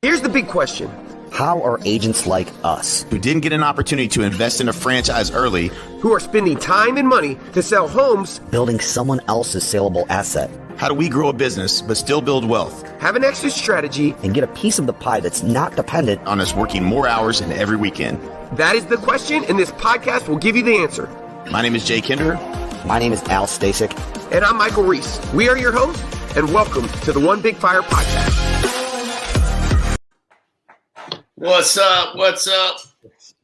Here's the big question. How are agents like us, who didn't get an opportunity to invest in a franchise early, who are spending time and money to sell homes, building someone else's saleable asset? How do we grow a business but still build wealth? Have an exit strategy, and get a piece of the pie that's not dependent on us working more hours and every weekend? That is the question, and this podcast will give you the answer. My name is Jay Kinder. My name is Al Stasek. And I'm Michael Reese. We are your hosts, and welcome to the One Big Fire Podcast. What's up? What's up?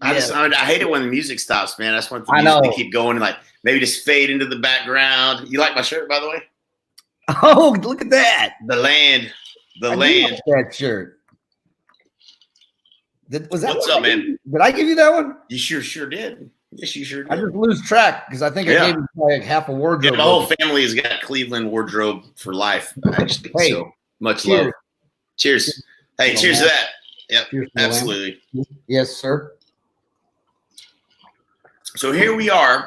I hate it when the music stops, man. I just want the music to keep going and like maybe just fade into the background. You like my shirt, by the way? Oh, look at that. The land. I like that shirt. What's up, man? Did I give you that one? You sure did. Yes, you sure did. I just lose track because I think I gave you like half a wardrobe. Yeah, my whole family has got Cleveland wardrobe for life, actually. Hey, so much love. Cheers. Hey, cheers to that. Yep, absolutely. Yes, sir. So here we are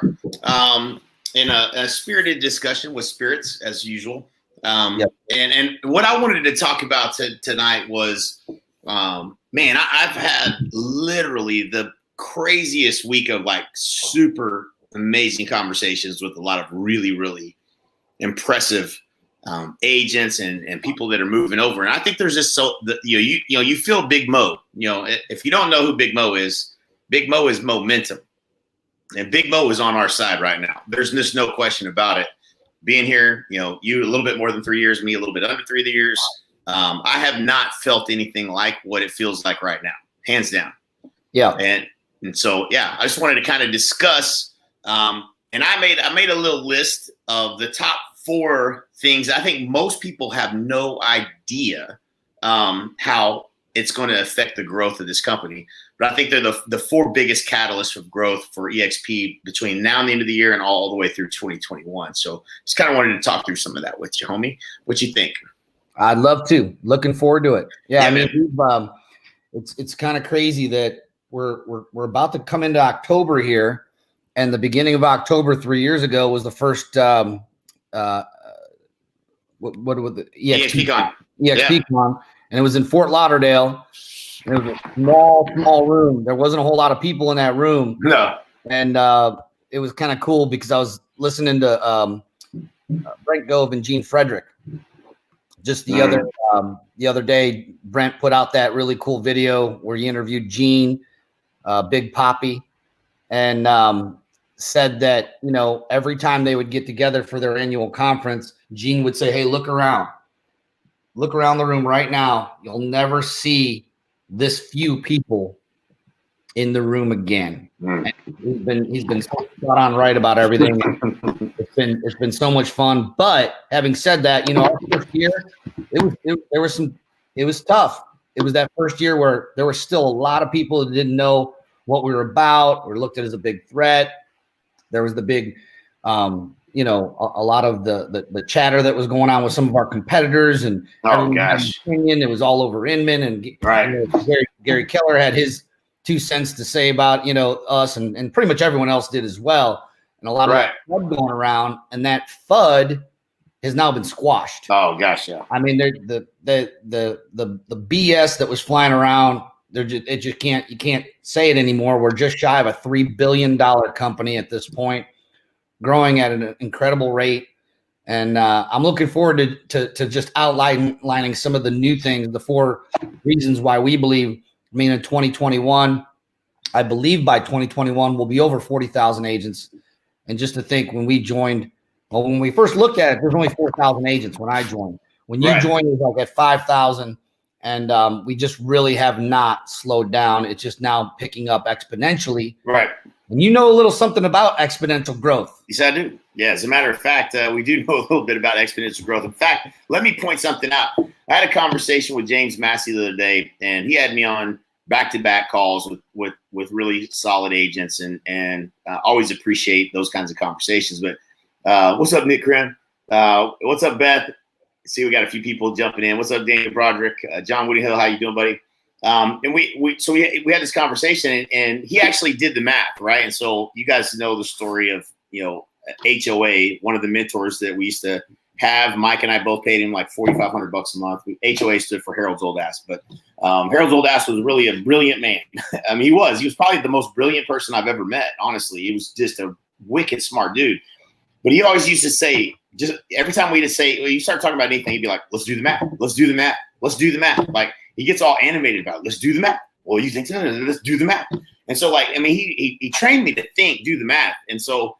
in a spirited discussion with spirits, as usual. And what I wanted to talk about tonight was, man, I've had literally the craziest week of like super amazing conversations with a lot of really, really impressive agents and people that are moving over. And I think there's just you feel Big Mo. You know, if you don't know who Big Mo is momentum. And Big Mo is on our side right now. There's just no question about it. Being here, you a little bit more than 3 years, me a little bit under 3 years. I have not felt anything like what it feels like right now, hands down. Yeah. And so, I just wanted to kind of discuss. And I made a little list of the top 4 things. I think most people have no idea how it's going to affect the growth of this company. But I think they're the 4 biggest catalysts of growth for eXp between now and the end of the year and all the way through 2021. So just kind of wanted to talk through some of that with you, homie. What you think? I'd love to. Looking forward to it. Yeah, I mean, we've, it's kind of crazy that we're about to come into October here, and the beginning of October 3 years ago was the first what was the eXpCon, and it was in Fort Lauderdale. It was a small room. There wasn't a whole lot of people in that room. No, and it was kind of cool because I was listening to Brent Gove and Gene Frederick. Just the other day, Brent put out that really cool video where he interviewed Gene, Big Poppy, and said that, every time they would get together for their annual conference, Gene would say, "Hey, look around the room right now. You'll never see this few people in the room again." He's been spot on right about everything. It's been so much fun. But having said that, our first year, it was tough. It was that first year where there were still a lot of people that didn't know what we were about or looked at it as a big threat. There was the big, a lot of the chatter that was going on with some of our competitors, and opinion. It was all over Inman, and Gary Keller had his 2 cents to say about us, and pretty much everyone else did as well. And a lot of that FUD going around, and that FUD has now been squashed. Oh gosh, yeah. I mean, the BS that was flying around, you can't say it anymore. We're just shy of a $3 billion company at this point, growing at an incredible rate. And I'm looking forward to just outlining some of the new things, the 4 reasons why we believe. I mean, in 2021, I believe by 2021 we'll be over 40,000 agents. And just to think, when we first looked at it, there's only 4,000 agents when I joined. When you joined, it was like at 5,000. And we just really have not slowed down. It's just now picking up exponentially. Right. And you know a little something about exponential growth. Yes, I do. Yeah, as a matter of fact, we do know a little bit about exponential growth. In fact, let me point something out. I had a conversation with James Massey the other day, and he had me on back-to-back calls with really solid agents, and always appreciate those kinds of conversations. But what's up, Nick Krim? What's up, Beth? See, we got a few people jumping in. What's up, Daniel Broderick? John Woody Hill, how you doing, buddy? And we had this conversation, and he actually did the math, right? And so you guys know the story of HOA, one of the mentors that we used to have. Mike and I both paid him like $4,500 a month. HOA stood for Harold's Old Ass, but Harold's Old Ass was really a brilliant man. I mean, he was probably the most brilliant person I've ever met. Honestly, he was just a wicked smart dude. But he always used to say, just every time we you start talking about anything, he'd be like, let's do the math. Let's do the math. Let's do the math. Like, he gets all animated about it. Let's do the math. Well, you think so? Let's do the math. And so, like, I mean, he trained me to do the math. And so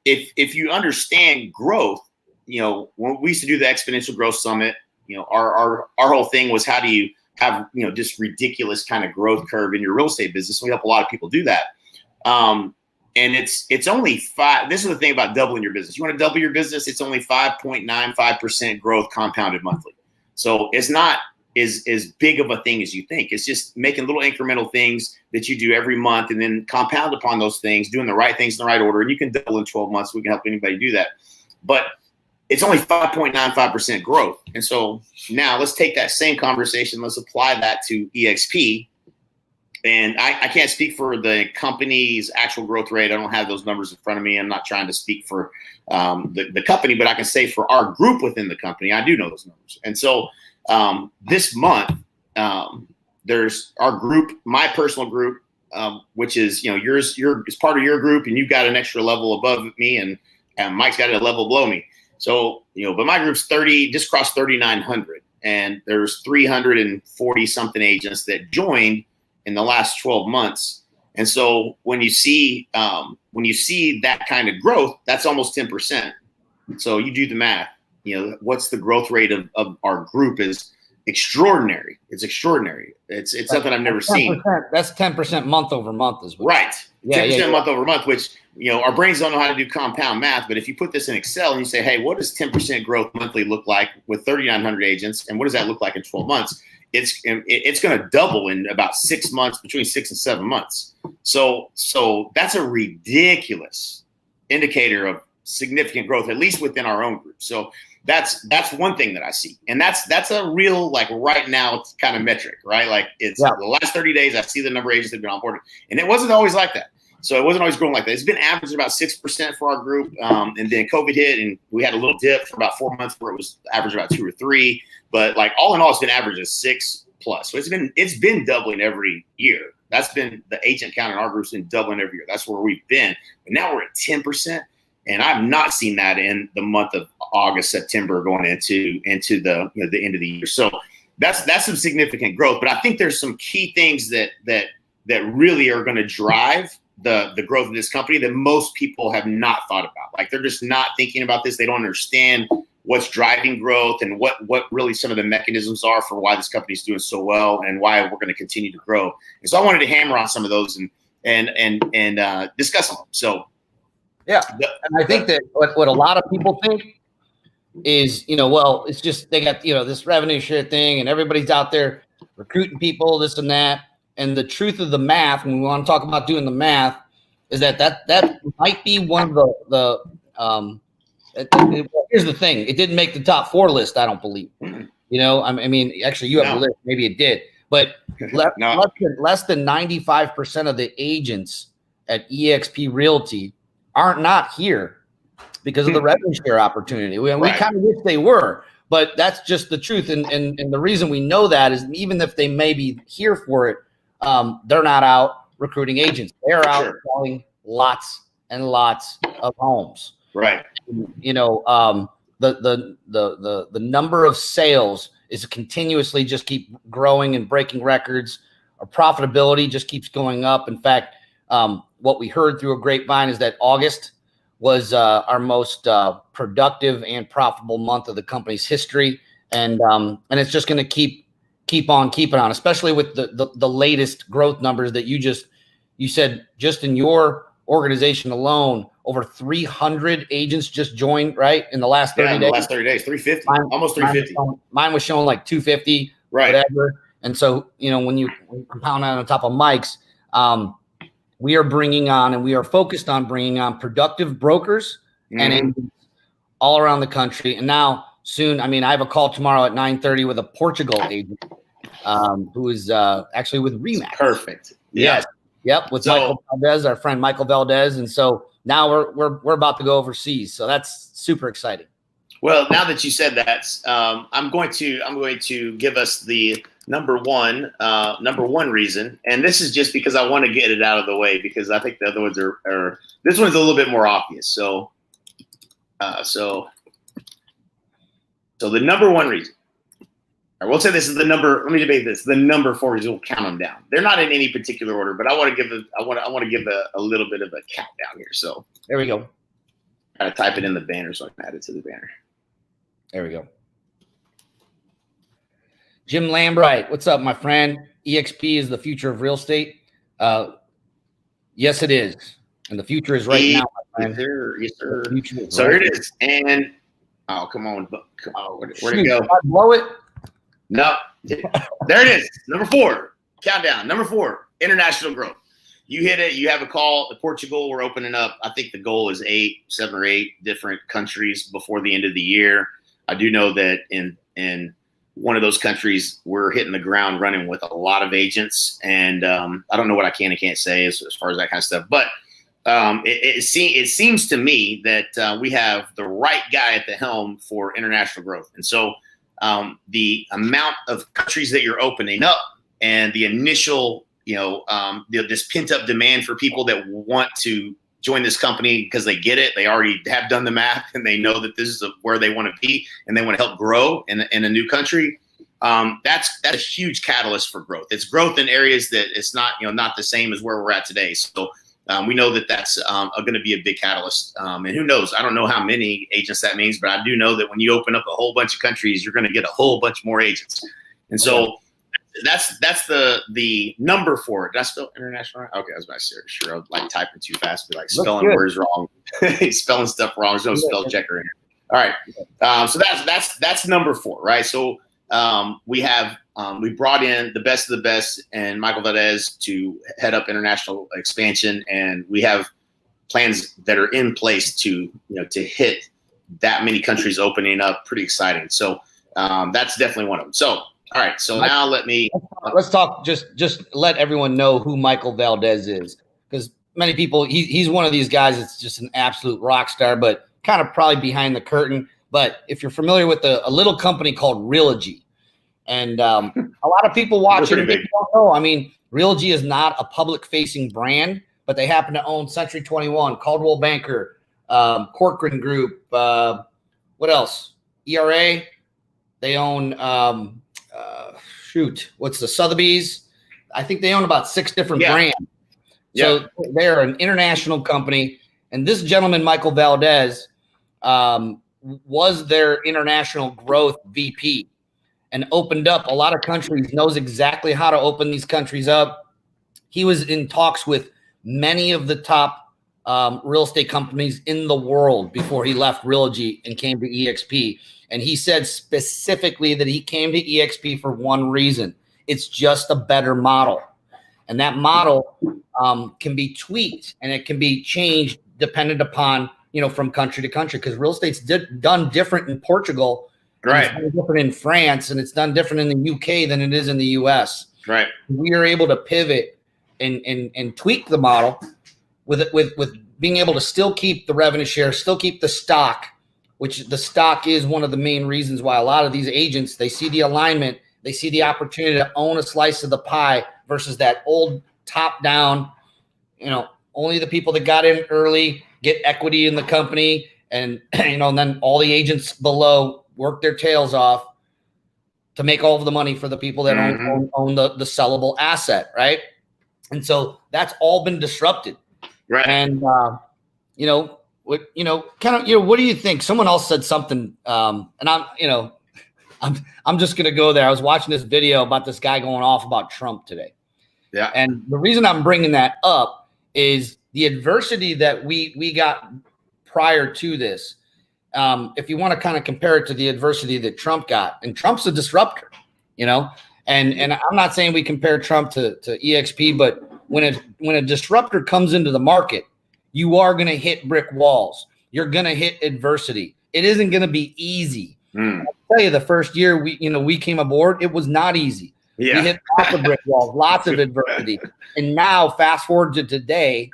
if you understand growth, you know, when we used to do the Exponential Growth Summit, you know, our whole thing was, how do you have, you know, just ridiculous kind of growth curve in your real estate business? We help a lot of people do that. And it's only this is the thing about doubling your business. You want to double your business, it's only 5.95% growth compounded monthly. So it's not as big of a thing as you think. It's just making little incremental things that you do every month, and then compound upon those things, doing the right things in the right order. And you can double in 12 months. We can help anybody do that. But it's only 5.95% growth. And so now let's take that same conversation. Let's apply that to eXp. And I can't speak for the company's actual growth rate. I don't have those numbers in front of me. I'm not trying to speak for the company, but I can say for our group within the company, I do know those numbers. And so this month, there's our group, my personal group, which is, you know, it's part of your group, and you've got an extra level above me, and Mike's got a level below me. So, you know, but my group's just crossed 3,900, and there's 340 something agents that joined in the last 12 months. And so when you see that kind of growth, that's almost 10%. So you do the math, you know, what's the growth rate of our group is extraordinary. It's extraordinary. It's something I've never seen. That's 10% month over month as well. Right. Yeah, 10% month over month, which, you know, our brains don't know how to do compound math. But if you put this in Excel and you say, hey, what does 10% growth monthly look like with 3,900 agents? And what does that look like in 12 months? It's going to double in about 6 months, between 6 and 7 months. So that's a ridiculous indicator of significant growth, at least within our own group. So that's one thing that I see. And that's a real, like, right now kind of metric, right? Like, it's the last 30 days, I see the number of agents that have been onboarded. And it wasn't always like that. So it wasn't always growing like that. It's been averaging about 6% for our group. And then COVID hit, and we had a little dip for about 4 months where it was average about 2 or 3. But, like, all in all, it's been averaging 6+. So it's been doubling every year. That's been the agent count in our group's been doubling every year. That's where we've been. But now we're at 10%. And I've not seen that in the month of August, September, going into the, you know, the end of the year. So that's some significant growth. But I think there's some key things that really are going to drive the growth of this company that most people have not thought about. Like, they're just not thinking about this. They don't understand what's driving growth and what really some of the mechanisms are for why this company is doing so well and why we're going to continue to grow. And so I wanted to hammer on some of those and discuss them. So. Yeah. And I think that what a lot of people think is, you know, well, it's just, they got, you know, this revenue share thing, and everybody's out there recruiting people, this and that. And the truth of the math, when we want to talk about doing the math, is that might be one of here's the thing. It didn't make the top 4 list, I don't believe. You know, I mean, actually, you have a list. Maybe it did. But less than 95% of the agents at eXp Realty aren't not here because of the revenue share opportunity. We kind of wish they were, but that's just the truth. And the reason we know that is, even if they may be here for it, they're not out recruiting agents. They're out selling lots and lots of homes. Right. You know, the number of sales is continuously just keep growing and breaking records. Our profitability just keeps going up. In fact, what we heard through a grapevine is that August was our most productive and profitable month of the company's history, and it's just going to keep on keeping on, especially with the latest growth numbers that you said just in your organization alone, over 300 agents just joined, right, in the last 30 days. The last 30 days, 350, almost 350. Mine was showing like 250, right, whatever. And so, you know, when you compound that on top of Mike's, we are bringing on, and we are focused on bringing on productive brokers and agents all around the country. And now soon, I mean, I have a call tomorrow at 9:30 with a Portugal agent who is actually with Remax. Perfect. Yes. Yep. With Michael Valdez, our friend Michael Valdez. And so now we're about to go overseas. So that's super exciting. Well, now that you said that, I'm going to give us the number one reason, and this is just because I want to get it out of the way, because I think the other ones are this one's a little bit more obvious. So the number one reason, I will say this is the number. Let me debate this. The number 4 reason. We'll count them down. They're not in any particular order, but I want to give a little bit of a countdown here. So there we go. I gotta type it in the banner so I can add it to the banner. There we go. Jim Lambright, what's up, my friend? eXp is the future of real estate. Yes, it is, and the future is right now, my friend. Yes, sir. So here it is. And oh, come on, where'd it go? I blow it. No, there it is. Number 4, countdown. Number 4, international growth. You hit it. You have a call to Portugal. We're opening up. I think the goal is 7 or 8 different countries before the end of the year. I do know that in one of those countries, we're hitting the ground running with a lot of agents. And I don't know what I can and can't say as far as that kind of stuff. But it seems to me that we have the right guy at the helm for international growth. And so the amount of countries that you're opening up and the initial, this pent up demand for people that want to join this company because they get it. They already have done the math and they know that this is where they want to be and they want to help grow in a new country. That's a huge catalyst for growth. It's growth in areas that it's not the same as where we're at today. So we know that that's going to be a big catalyst. And who knows? I don't know how many agents that means, but I do know that when you open up a whole bunch of countries, you're going to get a whole bunch more agents. And so that's the number 4. Did I spell international right? Okay, I was about to say, sure. I was like typing too fast, be like spelling words wrong, spelling stuff wrong. There's no spell checker in here. All right, so that's number 4, right? So we brought in the best of the best and Michael Valdez to head up international expansion, and we have plans that are in place to hit that many countries opening up. Pretty exciting. So that's definitely one of them. So. All right, so now let's talk. Just let everyone know who Michael Valdez is, because many people he's one of these guys that's just an absolute rock star, but kind of probably behind the curtain. But if you're familiar with a little company called Realty, and a lot of people watching don't know. I mean, Realty is not a public-facing brand, but they happen to own Century 21, Caldwell Banker, Corcoran Group. What else? ERA. They own. What's the Sotheby's? I think they own about 6 different brands. So they're an international company. And this gentleman, Michael Valdez, was their international growth VP and opened up a lot of countries, knows exactly how to open these countries up. He was in talks with many of the top real estate companies in the world before he left Realty and came to eXp. And he said specifically that he came to eXp for one reason. It's just a better model. And that model can be tweaked and it can be changed dependent upon, from country to country, because real estate's done different in Portugal. Right. It's done different in France, and it's done different in the UK than it is in the US. Right. We are able to pivot and tweak the model with being able to still keep the revenue share, still keep the stock, which the stock is one of the main reasons why a lot of these agents, they see the alignment, they see the opportunity to own a slice of the pie versus that old top down, only the people that got in early get equity in the company, and and then all the agents below work their tails off to make all of the money for the people that own the sellable asset, right? And so that's all been disrupted. Right. And what do you think? Someone else said something, and I'm just gonna go there. I was watching this video about this guy going off about Trump today. Yeah. And the reason I'm bringing that up is the adversity that we got prior to this. If you want to kind of compare it to the adversity that Trump got, and Trump's a disruptor, and I'm not saying we compare Trump to eXp, but when a disruptor comes into the market, you are going to hit brick walls. You're going to hit adversity. It isn't going to be easy. I'll tell you, the first year we came aboard, it was not easy. Yeah. We hit lots of brick walls, lots of adversity. And now, fast forward to today,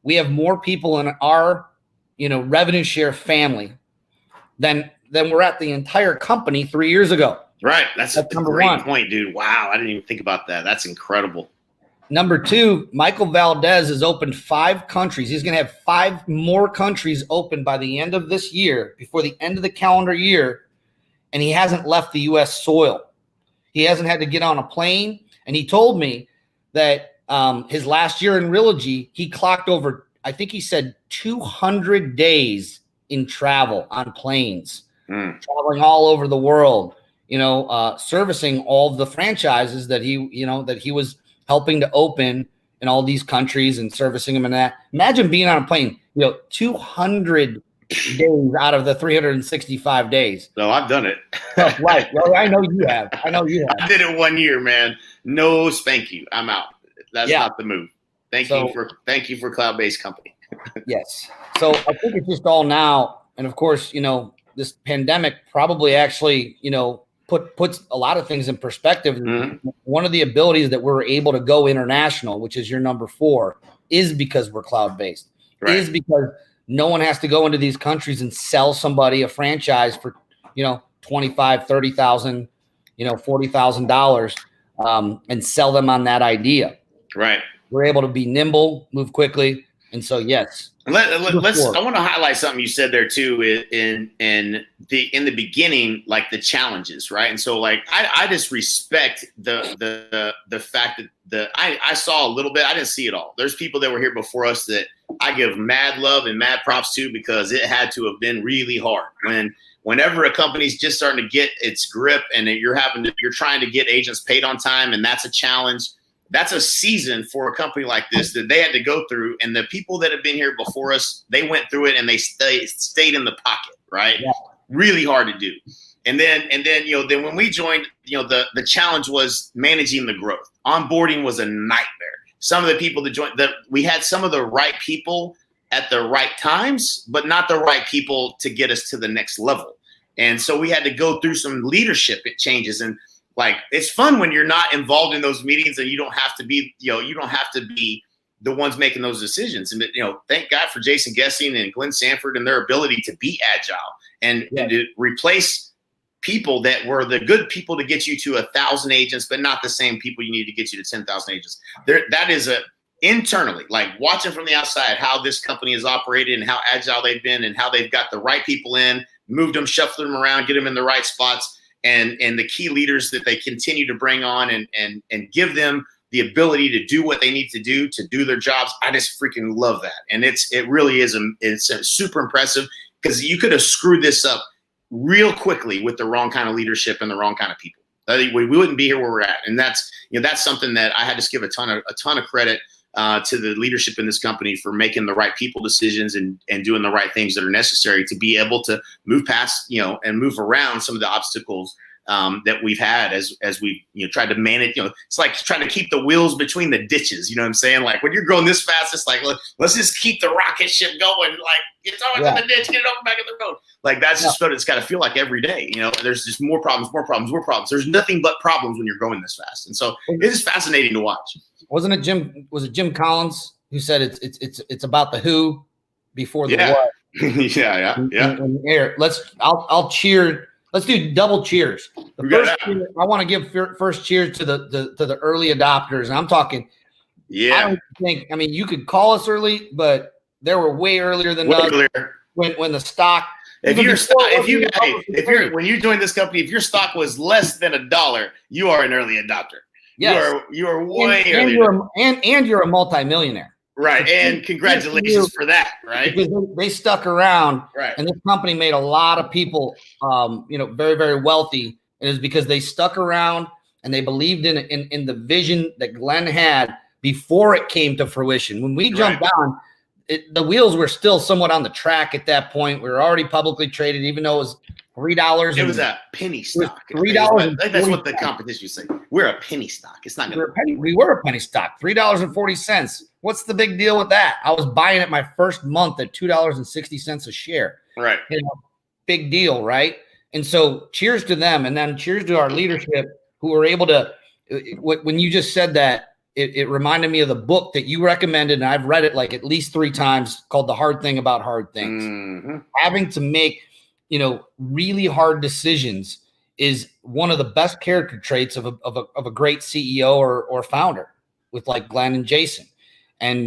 we have more people in our revenue share family than we're at the entire company 3 years ago. Right. That's a number great one point, dude. Wow. I didn't even think about that. That's incredible. Number two, Michael Valdez has opened 5 countries. He's going to have 5 more countries open by the end of this year, before the end of the calendar year. And he hasn't left the U.S. soil. He hasn't had to get on a plane. And he told me that his last year in Realty, he clocked over, I think he said 200 days in travel on planes, traveling all over the world, servicing all of the franchises that he was helping to open in all these countries and servicing them in that. Imagine being on a plane, 200 days out of the 365 days. No, I've done it. Right. Well, I know you have. I did it 1 year, man. No, spank you. I'm out. That's not the move. Thank you for cloud-based company. Yes. So I think it's just all now. And of course, this pandemic probably actually, puts a lot of things in perspective. Mm-hmm. One of the abilities that we're able to go international, which is your number 4, is because we're cloud-based. Right. Is because no one has to go into these countries and sell somebody a franchise for, $25,000, $30,000, $40,000, and sell them on that idea. Right. We're able to be nimble, move quickly. And so, yes. I want to highlight something you said there too in the beginning, like the challenges, right? And so like I just respect the fact that I saw a little bit. I didn't see it all. There's people that were here before us that I give mad love and mad props to, because it had to have been really hard whenever a company's just starting to get its grip and you're trying to get agents paid on time, and that's a challenge. That's a season for a company like this that they had to go through. And the people that have been here before us, they went through it and they stayed in the pocket, right? Yeah. Really hard to do. And then when we joined, the challenge was managing the growth. Onboarding was a nightmare. Some of the people that joined, we had some of the right people at the right times, but not the right people to get us to the next level. And so we had to go through some leadership changes. And like, it's fun when you're not involved in those meetings and you don't have to be, the ones making those decisions. And, thank God for Jason Gessing and Glenn Sanford and their ability to be agile and to replace people that were the good people to get you to 1,000 agents, but not the same people you need to get you to 10,000 agents. That is internally, like watching from the outside, how this company has operated and how agile they've been and how they've got the right people in, moved them, shuffled them around, get them in the right spots. And the key leaders that they continue to bring on and give them the ability to do what they need to do their jobs. I just freaking love that. And it really is, it's super impressive, because you could have screwed this up real quickly with the wrong kind of leadership and the wrong kind of people. We wouldn't be here where we're at. And that's something that I had to give a ton of credit to the leadership in this company for making the right people decisions and doing the right things that are necessary to be able to move past, and move around some of the obstacles that we've had as we tried to manage. It's like trying to keep the wheels between the ditches. You know what I'm saying? Like when you're growing this fast, it's like, let's just keep the rocket ship going. Like it's always in the ditch, get it over back in the road. Like that's just what it's got to feel like every day. There's just more problems. There's nothing but problems when you're growing this fast. And so it is fascinating to watch. Was it Jim Collins who said it's about the who before the what? yeah. Here, I'll cheer. Let's do double cheers. I want to give first cheers to the early adopters. And I'm talking. Yeah. I mean, you could call us early, but they were way earlier than us. When the stock. When you joined this company, if your stock was less than $1, you are an early adopter. Yes. You are way earlier. And you're a multimillionaire. Right. And congratulations for that. Right. Because they stuck around. Right. And this company made a lot of people, very, very wealthy. And it's because they stuck around and they believed in the vision that Glenn had before it came to fruition. When we jumped on, the wheels were still somewhat on the track at that point. We were already publicly traded, even though it was $3. It was a penny stock. $3. That's what the competition used to say. We're a penny stock. It's not going to. We were a penny stock. $3.40. What's the big deal with that? I was buying it my first month at $2.60 a share. Right. Big deal, right? And so, cheers to them, and then cheers to our leadership who were able to. When you just said that, it reminded me of the book that you recommended, and I've read it like at least 3 times, called The Hard Thing About Hard Things. Mm-hmm. Having to make really hard decisions is one of the best character traits of a great CEO or founder, with like Glenn and Jason, and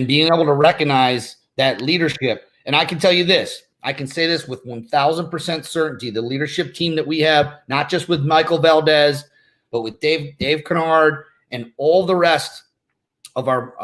being able to recognize that leadership. And I can tell you this, I can say this with 1000% certainty: the leadership team that we have, not just with Michael Valdez, but with Dave Kennard and all the rest of our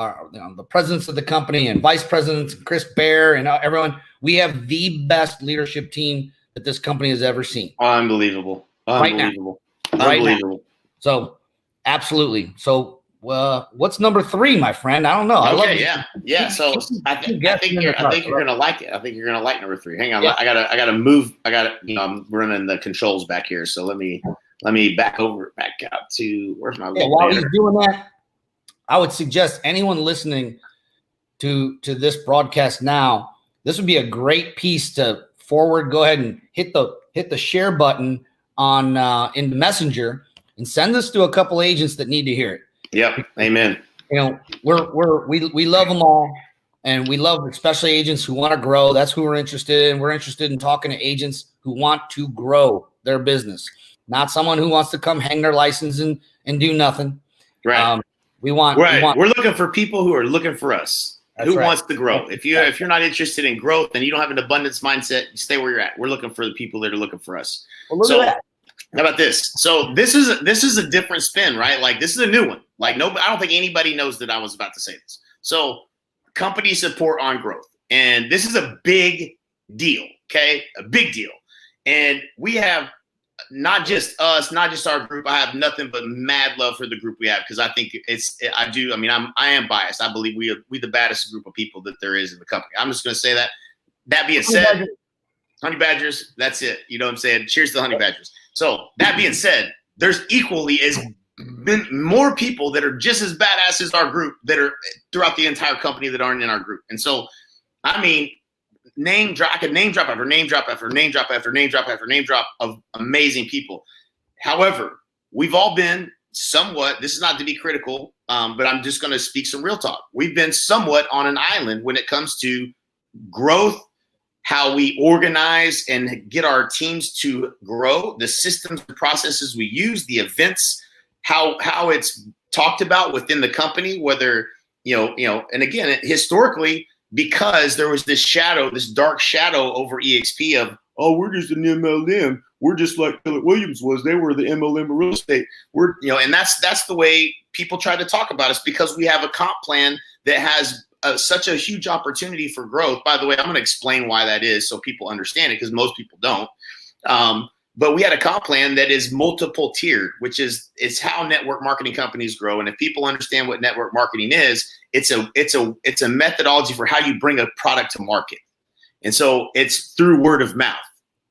the presidents of the company and vice presidents, Chris Bear and everyone, we have the best leadership team that this company has ever seen. Unbelievable. Unbelievable. Right now. Unbelievable. So absolutely. So what's number 3, my friend? I don't know. Okay, yeah. So I think you're gonna like it. I think you're gonna like number 3. Hang on, yeah. I gotta move. I'm running the controls back here. So let me back out to where's my little while he's doing that, I would suggest anyone listening to this broadcast now, this would be a great piece to forward. Go ahead and hit the share button on in the Messenger and send this to a couple agents that need to hear it. Yep. Amen. We love them all, and we love especially agents who want to grow. That's who we're interested in. We're interested in talking to agents who want to grow their business, not someone who wants to come hang their license and do nothing. Right. We're looking for people who are looking for us. Who wants to grow? If you're not interested in growth and you don't have an abundance mindset, you stay where you're at. We're looking for the people that are looking for us. Well, look at that. How about this? So this is a different spin, right? Like, this is a new one. Like, I don't think anybody knows that I was about to say this. So company support on growth. And this is a big deal. Okay. A big deal. And we have not just us, not just our group. I have nothing but mad love for the group we have, because I think I am biased. I believe we the baddest group of people that there is in the company. I'm just going to say that. That being said, Honey Badgers, that's it. You know what I'm saying? Cheers to the Honey Badgers. So that being said, there's equally more people that are just as badass as our group that are throughout the entire company that aren't in our group. And so, I mean, I could name drop after name drop after name drop after name drop after name drop of amazing people. However, we've all been somewhat, this is not to be critical, but I'm just going to speak some real talk. We've been somewhat on an island when it comes to growth, how we organize and get our teams to grow, the systems and processes we use, the events, how it's talked about within the company, whether, and again, historically, because there was this dark shadow over eXp of, oh, we're just an MLM. We're just like Philip Williams was. They were the MLM of real estate. And that's the way people try to talk about us, because we have a comp plan that has such a huge opportunity for growth. By the way, I'm going to explain why that is so people understand it, because most people don't. But we had a comp plan that is multiple tiered, which is how network marketing companies grow. And if people understand what network marketing is, it's a methodology for how you bring a product to market. And so it's through word of mouth.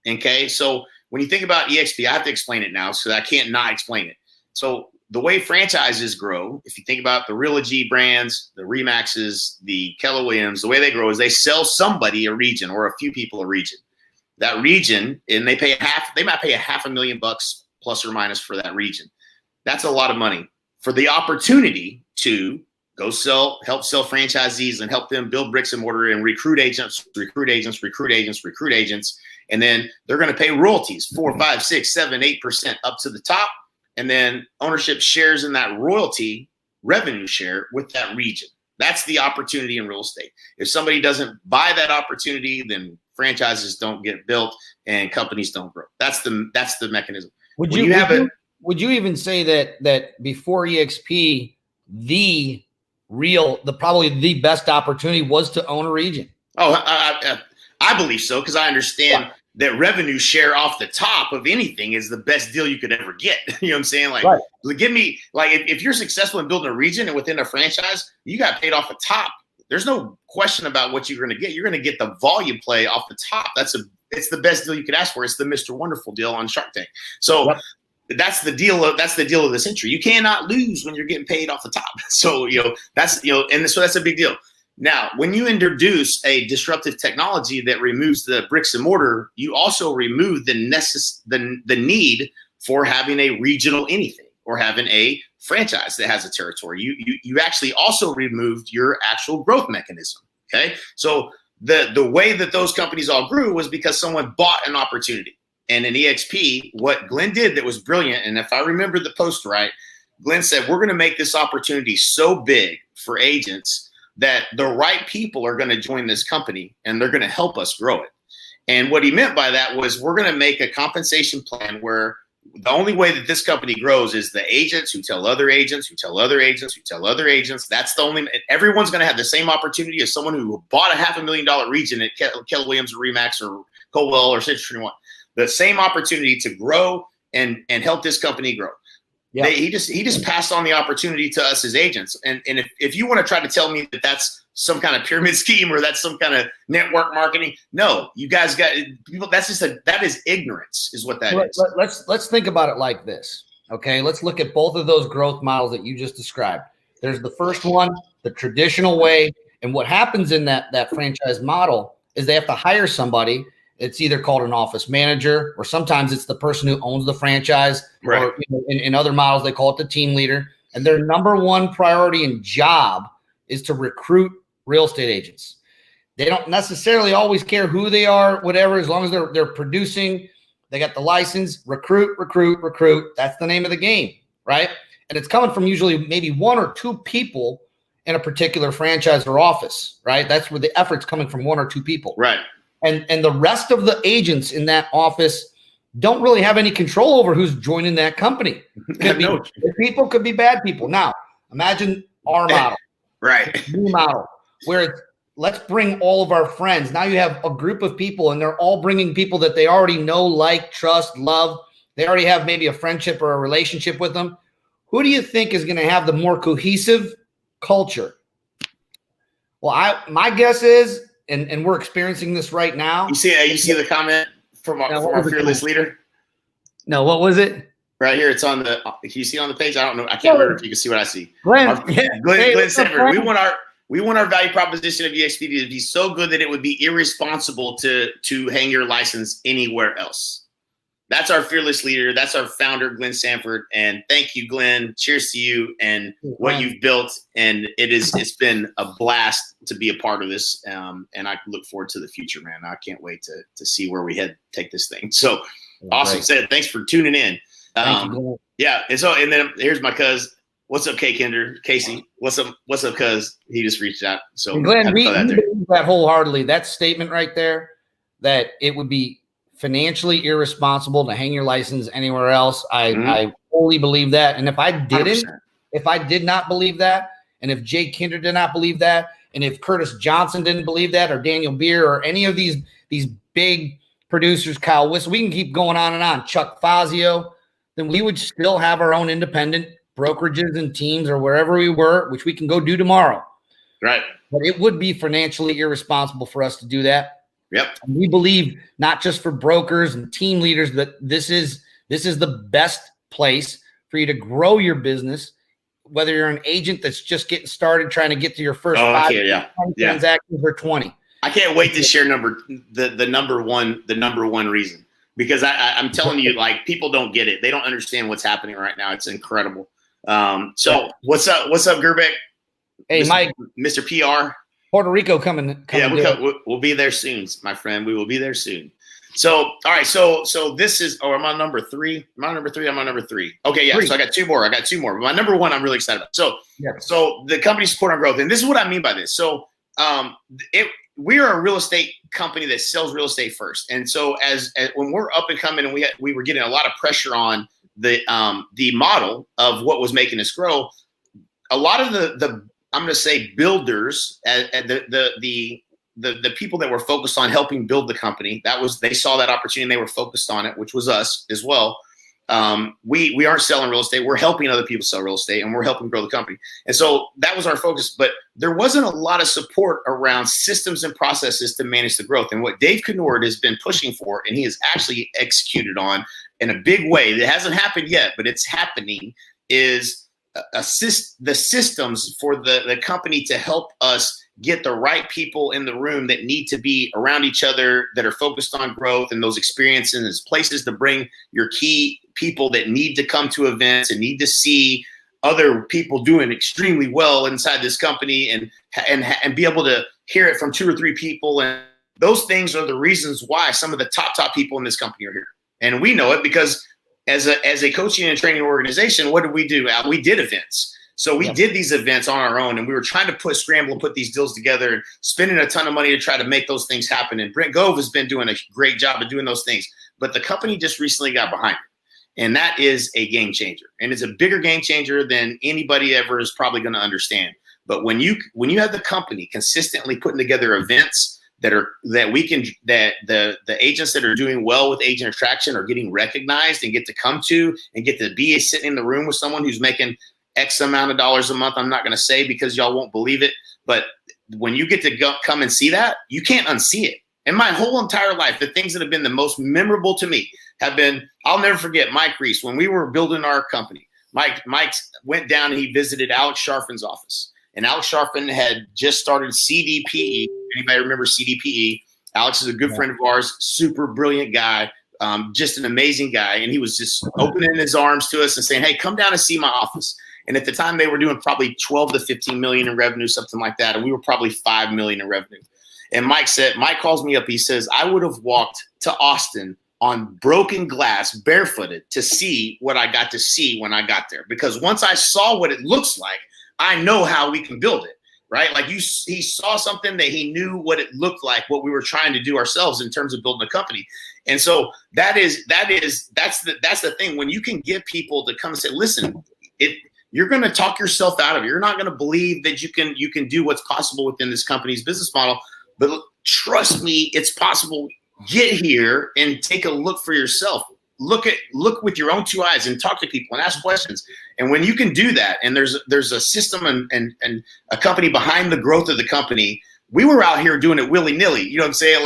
Okay. So when you think about eXp, I have to explain it now, so I can't not explain it. So the way franchises grow, if you think about the Realty brands, the Remaxes, the Keller Williams, the way they grow is they sell somebody a region or a few people a region. That region, and they might pay $500,000 plus or minus for that region. That's a lot of money for the opportunity to go help sell franchisees and help them build bricks and mortar and recruit agents. And then they're going to pay royalties, 4, 5, 6, 7, 8% up to the top. And then ownership shares in that royalty revenue share with that region. That's the opportunity in real estate. If somebody doesn't buy that opportunity, then franchises don't get built and companies don't grow. That's the mechanism. Would you even say that before eXp, probably the best opportunity was to own a region? Oh, I believe so, because I understand that revenue share off the top of anything is the best deal you could ever get. You know what I'm saying? Like, give me, like, if you're successful in building a region and within a franchise, you got paid off the top. There's no question about what you're going to get. You're going to get the volume play off the top. It's the best deal you could ask for. It's the Mr. Wonderful deal on Shark Tank. So that's the deal of the century. You cannot lose when you're getting paid off the top. So, so that's a big deal. Now, when you introduce a disruptive technology that removes the bricks and mortar, you also remove the need for having a regional anything or having a franchise that has a territory. You actually also removed your actual growth mechanism. Okay, so the way that those companies all grew was because someone bought an opportunity. And in eXp, what Glenn did that was brilliant, and if I remember the post right, Glenn said, we're going to make this opportunity so big for agents that the right people are going to join this company and they're going to help us grow it. And what he meant by that was we're going to make a compensation plan where the only way that this company grows is the agents who tell other agents, who tell other agents, who tell other agents. That's the only, everyone's going to have the same opportunity as someone who bought a $500,000 region at Keller Williams or Remax or Coldwell or Citrus 21. The same opportunity to grow and help this company grow. Yeah. He just passed on the opportunity to us as agents. And if you want to try to tell me that that's some kind of pyramid scheme or that's some kind of network marketing, no, you guys got people. That's just that is ignorance, is what that is. Let's think about it like this. Okay, let's look at both of those growth models that you just described. There's the first one, the traditional way, and what happens in that franchise model is they have to hire somebody. It's either called an office manager, or sometimes it's the person who owns the franchise. Right. Or in other models, they call it the team leader. And their number one priority and job is to recruit real estate agents. They don't necessarily always care who they are, whatever, as long as they're producing, they got the license, recruit. That's the name of the game, right? And it's coming from usually maybe one or two people in a particular franchise or office, right? That's where the effort's coming from, one or two people. Right. And the rest of the agents in that office don't really have any control over who's joining that company. Could be good people, could be bad people. Now, imagine our model, right? New model, where it's let's bring all of our friends. Now you have a group of people, and they're all bringing people that they already know, like, trust, love. They already have maybe a friendship or a relationship with them. Who do you think is going to have the more cohesive culture? Well, my guess is. And we're experiencing this right now. You see the comment from our fearless leader? No, what was it? Right here, it's on the. Can you see it on the page? I don't know. I can't remember if you can see what I see. Glenn Sanford. We want our value proposition of eXp to be so good that it would be irresponsible to hang your license anywhere else. That's our fearless leader. That's our founder, Glenn Sanford. And thank you, Glenn. Cheers to you and what you've built. And it's been a blast to be a part of this. And I look forward to the future, man. I can't wait to see where we take this thing. So awesome. Said, thanks for tuning in. Yeah. And then here's my cuz. What's up, Casey? What's up, cuz? He just reached out. So Glenn, we believe that wholeheartedly. That statement right there, that it would be financially irresponsible to hang your license anywhere else. I fully believe that. And if I did not believe that, and if Jake Kinder did not believe that, and if Curtis Johnson didn't believe that, or Daniel Beer, or any of these big producers, Kyle Whistle, we can keep going on and on, Chuck Fazio, then we would still have our own independent brokerages and teams or wherever we were, which we can go do tomorrow. Right. But it would be financially irresponsible for us to do that. Yep. We believe not just for brokers and team leaders, that this is the best place for you to grow your business, whether you're an agent that's just getting started trying to get to your first 5 transactions or 20. I can't wait to share the number one reason, because I'm telling you, like, people don't get it. They don't understand what's happening right now. It's incredible. So what's up, Gerbeck? Hey, Mike, Mr. PR. Puerto Rico coming. We'll be there soon, my friend. We will be there soon. So, all right. So this is. Oh, I'm on number 3. I'm on number 3. Okay, yeah. 3. So I got two more. My number 1, I'm really excited about. So, So the company support on growth, and this is what I mean by this. So, we are a real estate company that sells real estate first, and so as when we're up and coming, and we were getting a lot of pressure on the model of what was making us grow. A lot of the I'm going to say builders, the people that were focused on helping build the company, they saw that opportunity and they were focused on it, which was us as well. We aren't selling real estate. We're helping other people sell real estate, and we're helping grow the company. And so that was our focus, but there wasn't a lot of support around systems and processes to manage the growth. And what Dave Knord has been pushing for, and he has actually executed on in a big way, it hasn't happened yet, but it's happening, is the systems for the company to help us get the right people in the room that need to be around each other, that are focused on growth and those experiences, and places to bring your key people that need to come to events and need to see other people doing extremely well inside this company, and be able to hear it from 2 or 3 people. And those things are the reasons why some of the top people in this company are here. And we know it because as a coaching and training organization, what did we do? We did events. So we did these events on our own, and we were trying to scramble and put these deals together and spending a ton of money to try to make those things happen. And Brent Gove has been doing a great job of doing those things. But the company just recently got behind it. And that is a game changer. And it's a bigger game changer than anybody ever is probably going to understand. But when you have the company consistently putting together events that the agents that are doing well with agent attraction are getting recognized and get to come to and get to be sitting in the room with someone who's making X amount of dollars a month. I'm not going to say because y'all won't believe it, but when you get to come and see that, you can't unsee it. And my whole entire life, the things that have been the most memorable to me have been, I'll never forget Mike Reese. When we were building our company, Mike went down and he visited Alex Sharfin's office. And Alex Sharfin had just started CDPE. Anybody remember CDPE? Alex is a good friend of ours, super brilliant guy, just an amazing guy. And he was just opening his arms to us and saying, hey, come down and see my office. And at the time they were doing probably 12 to 15 million in revenue, something like that. And we were probably 5 million in revenue. And Mike calls me up. He says, I would have walked to Austin on broken glass, barefooted, to see what I got to see when I got there. Because once I saw what it looks like, I know how we can build it, right? Like he saw something that he knew what it looked like, what we were trying to do ourselves in terms of building a company. And so that's the thing. When you can get people to come and say, listen, you're going to talk yourself out of it. You're not going to believe that you can do what's possible within this company's business model. But trust me, it's possible. Get here and take a look for yourself. Look with your own 2 eyes and talk to people and ask questions. And when you can do that, and there's a system and a company behind the growth of the company, we were out here doing it willy-nilly. You know what I'm saying?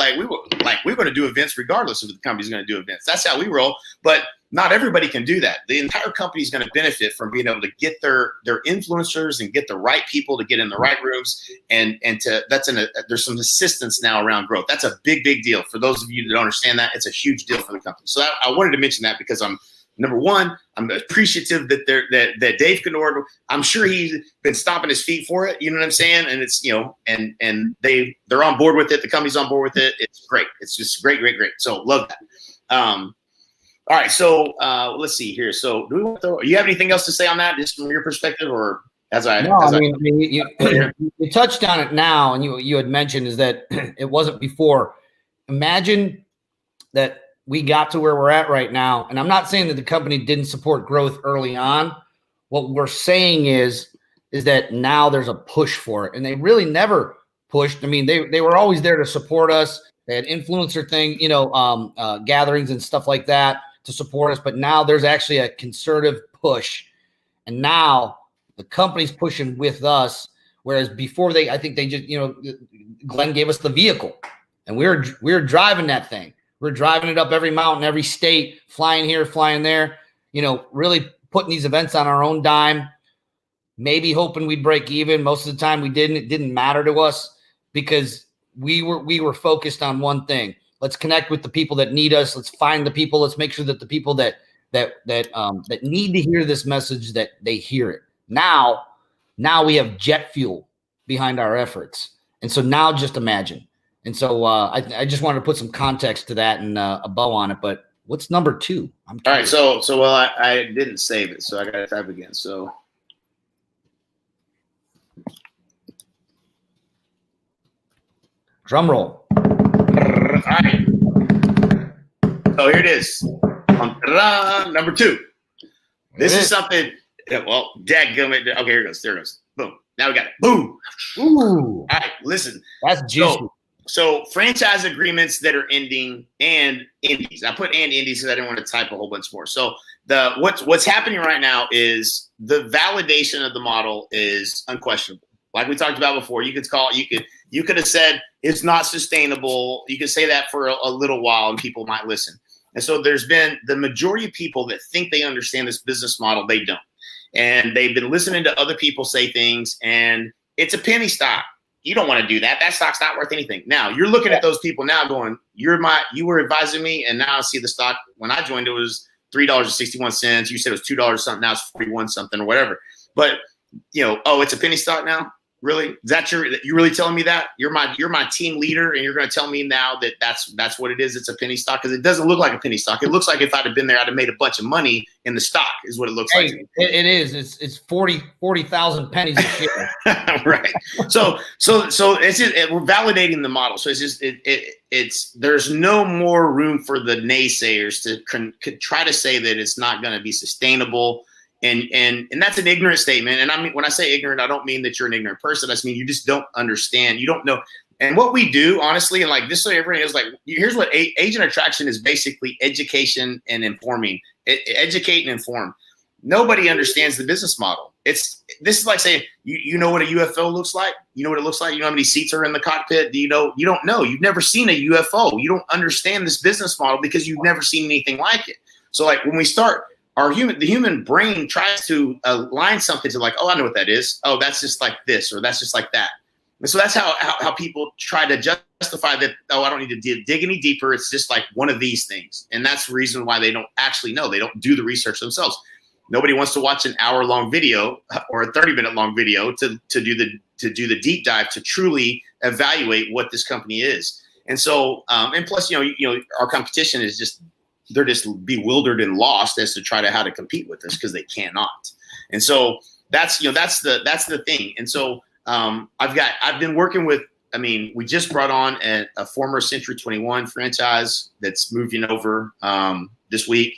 We're going to do events regardless of if the company's going to do events. That's how we roll. But not everybody can do that. The entire company is going to benefit from being able to get their influencers and get the right people to get in the right rooms. There's some assistance now around growth. That's a big deal. For those of you that don't understand that, it's a huge deal for the company. So I wanted to mention that because number one, I'm appreciative that Dave Kennord, I'm sure he's been stomping his feet for it. You know what I'm saying? And it's, and they're on board with it. The company's on board with it. It's great. It's just great. So love that. All right, so let's see here. So, do you have anything else to say on that, just from your perspective, or you touched on it now, and you had mentioned is that it wasn't before. Imagine that we got to where we're at right now, and I'm not saying that the company didn't support growth early on. What we're saying is that now there's a push for it, and they really never pushed. I mean, they were always there to support us. They had influencer gatherings and stuff like that to support us, but now there's actually a concerted push, and now the company's pushing with us. Whereas before I think they just, Glenn gave us the vehicle, and we were driving that thing. We're driving it up every mountain, every state, flying here, flying there. Really putting these events on our own dime. Maybe hoping we'd break even. Most of the time we didn't. It didn't matter to us because we were focused on one thing. Let's connect with the people that need us. Let's find the people. Let's make sure that the people that need to hear this message, that they hear it. Now we have jet fuel behind our efforts. And so now just imagine. And so I just wanted to put some context to that and a bow on it. But what's number 2? All right. So I didn't save it, so I got to type again. So. Drum roll. All right. So here it is. Number 2. This is something. Well, dadgummit. Okay, here it goes. There it goes. Boom. Now we got it. Boom. Ooh. All right. Listen. That's juicy. So franchise agreements that are ending and indies. I put and indies because I didn't want to type a whole bunch more. So what's happening right now is the validation of the model is unquestionable. Like we talked about before, you could have said it's not sustainable. You could say that for a little while and people might listen. And so there's been the majority of people that think they understand this business model. They don't. And they've been listening to other people say things, and it's a penny stock. You don't want to do that. That stock's not worth anything. Now you're looking at those people now going, you were advising me, and now I see the stock. When I joined, it was $3.61. You said it was $2 something. Now it's 41 something or whatever. But it's a penny stock now. Really? Is that you really telling me that? You're my team leader, and you're going to tell me now that that's what it is? It's a penny stock? Because it doesn't look like a penny stock. It looks like if I'd have been there, I'd have made a bunch of money in the stock. Is what it looks like. It is. It's 40,000 pennies a share. Right. So it's just, we're validating the model. So it's just it's there's no more room for the naysayers to try to say that it's not going to be sustainable. And that's an ignorant statement. And I mean, when I say ignorant, I don't mean that you're an ignorant person. I just mean you just don't understand. You don't know. And what we do, honestly, and like this, so everyone is like, here's what agent attraction is: basically education and informing. Educate and inform. Nobody understands the business model. This is like saying, you know what a UFO looks like? You know what it looks like? You know how many seats are in the cockpit? Do you know? You don't know. You've never seen a UFO. You don't understand this business model because you've never seen anything like it. So like when we start, the human brain tries to align something to like, oh, I know what that is. Oh, that's just like this, or that's just like that. And so that's how people try to justify that. Oh, I don't need to dig any deeper. It's just like one of these things. And that's the reason why they don't actually know. They don't do the research themselves. Nobody wants to watch an hour-long video or a 30-minute-long video to do the deep dive to truly evaluate what this company is. And so, and plus, our competition is just, they're just bewildered and lost as to try to how to compete with us because they cannot. And so that's the thing. And so I've been working with, we just brought on a former Century 21 franchise that's moving over this week.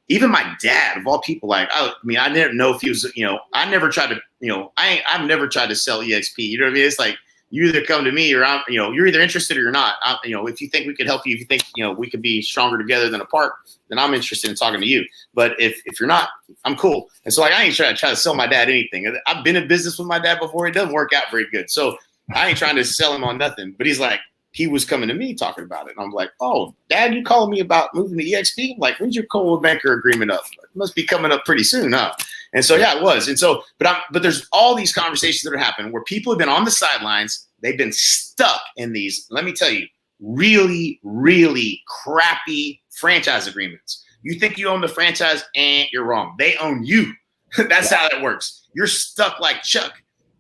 Even my dad, of all people, I didn't know if he was, I never tried to, I've never tried to sell eXp. You know what I mean? It's like, you either come to me or you're either interested or you're not. If you think we could help you, if you think, we could be stronger together than apart, then I'm interested in talking to you. But if you're not, I'm cool. And so I ain't trying to sell my dad anything. I've been in business with my dad before. It doesn't work out very good. So I ain't trying to sell him on nothing. But he's like, he was coming to me talking about it. And I'm like, oh, Dad, you calling me about moving to eXp? Like, when's your co-banker agreement up? It must be coming up pretty soon, huh? And so, yeah, it was. And so, but there's all these conversations that are happening where people have been on the sidelines. They've been stuck in these, let me tell you, really, really crappy franchise agreements. You think you own the franchise, and you're wrong. They own you. That's how that works. You're stuck like Chuck,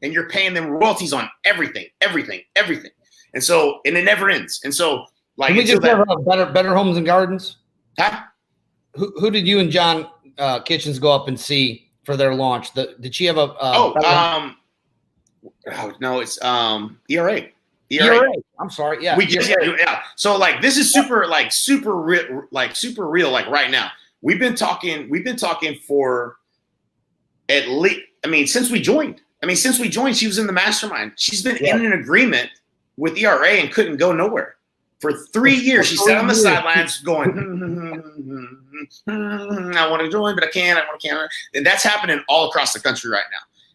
and you're paying them royalties on everything. And so, and it never ends. And so, like, can we just have better Homes and Gardens? Huh? Who did you and John Kitchens go up and see for their launch? Did she have a? No, it's ERA. I'm sorry. Yeah, we just So like, this is super real. Like right now, we've been talking for at least. Since we joined. She was in the mastermind. She's been in an agreement with ERA and couldn't go nowhere for 3 years. She sat on the sidelines going, I want to join, but I can't. And that's happening all across the country right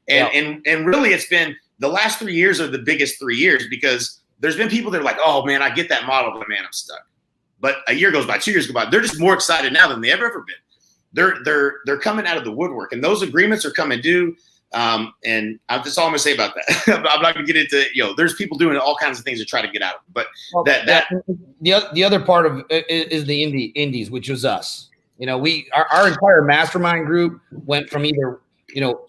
now. And really, it's been the last 3 years are the biggest 3 years because there's been people that are like, oh man, I get that model, but man, I'm stuck. But a year goes by, 2 years go by. They're just more excited now than they've ever been. They're coming out of the woodwork, and those agreements are coming due. And that's all I'm gonna say about that. I'm not gonna get into, there's people doing all kinds of things to try to get out of it. But the other part of it is the indies, which was us. Our entire mastermind group went from either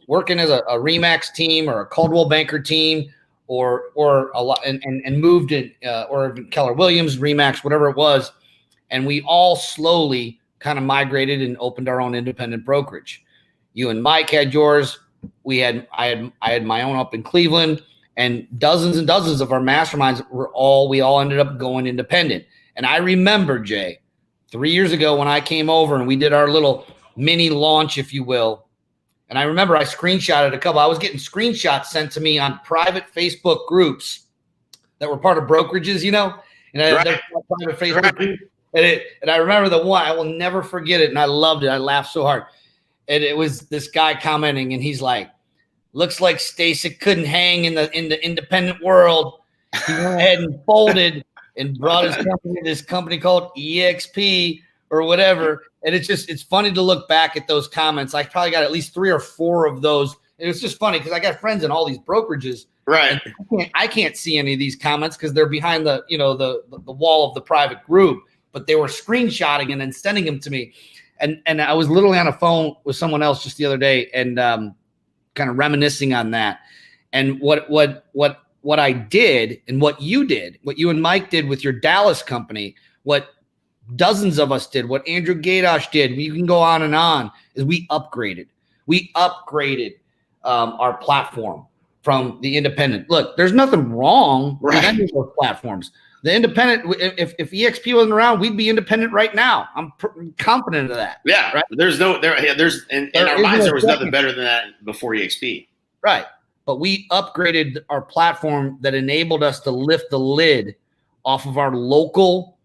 working as a Remax team or a Caldwell Banker team or a lot and moved in or Keller Williams, Remax, whatever it was, and we all slowly kind of migrated and opened our own independent brokerage. You and Mike had yours. I had my own up in Cleveland, and dozens of our masterminds we all ended up going independent. And I remember, Jay, 3 years ago when I came over and we did our little mini launch, if you will. And I remember I screenshotted a couple. I was getting screenshots sent to me on private Facebook groups that were part of brokerages, and they're private Facebook groups. And I remember the one, I will never forget it. And I loved it. I laughed so hard. And it was this guy commenting, and he's like, looks like Stasek couldn't hang in the independent world. He went ahead and folded and brought his company to this company called eXp or whatever. And it's funny to look back at those comments. I probably got at least 3 or 4 of those. And it's just funny because I got friends in all these brokerages. Right. I can't see any of these comments because they're behind the wall of the private group, but they were screenshotting and then sending them to me. And I was literally on a phone with someone else just the other day and kind of reminiscing on that. And what I did and what you and Mike did with your Dallas company, what dozens of us did, what Andrew Gadosh did, you can go on, is we upgraded. We upgraded our platform from the independent. Look, there's nothing wrong with any of those platforms. The independent, if eXp wasn't around, we'd be independent right now. I'm confident of that. Yeah, right. There's in our minds there was nothing better than that before eXp. Right, but we upgraded our platform that enabled us to lift the lid off of our localized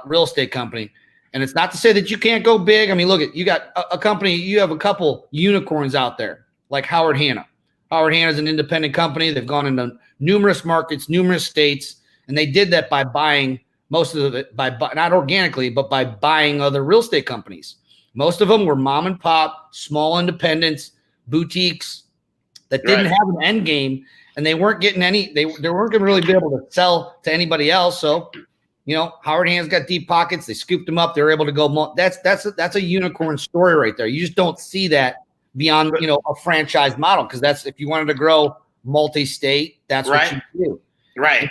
real estate company. And it's not to say that you can't go big. I mean, look, you got a company, you have a couple unicorns out there like Howard Hanna. Howard Hanna is an independent company. They've gone into numerous markets, numerous states, and they did that by buying most of it, not organically, but by buying other real estate companies. Most of them were mom and pop, small independents, boutiques that didn't have an end game, and they weren't getting any. They weren't going to really be able to sell to anybody else. So, Howard Hanna's got deep pockets. They scooped them up. They're able to go. That's a unicorn story right there. You just don't see that beyond a franchise model, because that's if you wanted to grow multi-state, that's what you do. Right.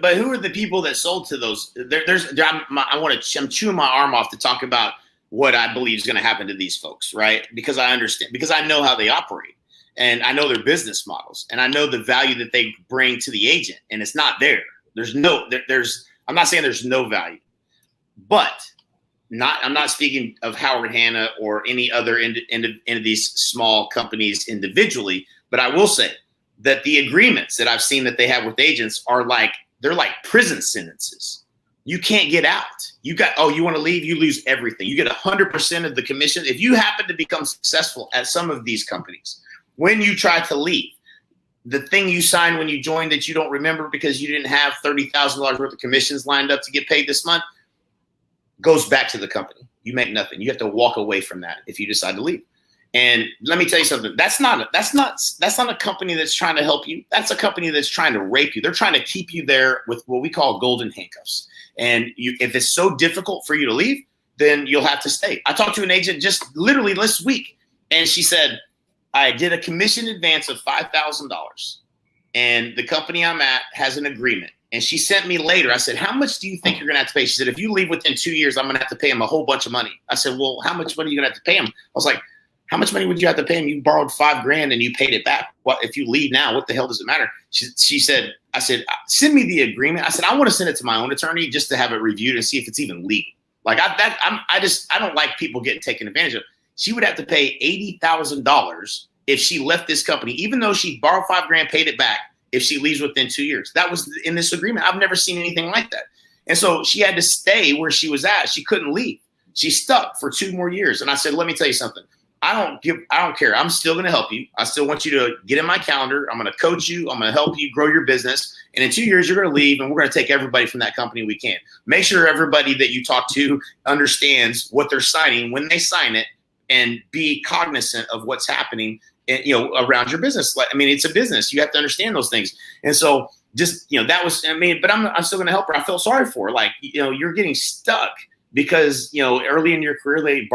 But who are the people that sold to those? I'm chewing my arm off to talk about what I believe is going to happen to these folks, right? Because I understand, because I know how they operate, and I know their business models, and I know the value that they bring to the agent, and it's not there. I'm not saying there's no value, but I'm not speaking of Howard Hanna or any other end of these small companies individually, but I will say that the agreements that I've seen that they have with agents they're like prison sentences. You can't get out. You want to leave, you lose everything. You get 100% of the commission. If you happen to become successful at some of these companies, when you try to leave, the thing you signed when you joined that you don't remember because you didn't have $30,000 worth of commissions lined up to get paid this month goes back to the company. You make nothing. You have to walk away from that if you decide to leave. And let me tell you something. That's not a company that's trying to help you. That's a company that's trying to rape you. They're trying to keep you there with what we call golden handcuffs. And if it's so difficult for you to leave, then you'll have to stay. I talked to an agent just literally this week, and she said, I did a commission advance of $5,000, and the company I'm at has an agreement. And she sent me later. I said, how much do you think you're going to have to pay? She said, if you leave within 2 years, I'm going to have to pay him a whole bunch of money. I said, well, how much money are you going to have to pay him? I was like, how much money would you have to pay him? You borrowed $5,000 and you paid it back. What if you leave now? What the hell does it matter? She said, I said, send me the agreement. I said, I want to send it to my own attorney just to have it reviewed and see if it's even legal. Like I don't like people getting taken advantage of. She would have to pay $80,000 if she left this company, even though she borrowed $5,000, paid it back, if she leaves within 2 years. That was in this agreement. I've never seen anything like that. And so she had to stay where she was at. She couldn't leave. She stuck for 2 more years. And I said, let me tell you something. I don't care. I'm still going to help you. I still want you to get in my calendar. I'm going to coach you. I'm going to help you grow your business. And in 2 years, you're going to leave, and we're going to take everybody from that company we can. Make sure everybody that you talk to understands what they're signing when they sign it, and be cognizant of what's happening, around your business. I mean, it's a business. You have to understand those things. And so just, that was, but I'm still going to help her. I feel sorry for her. Like, you're getting stuck because, early in your career, you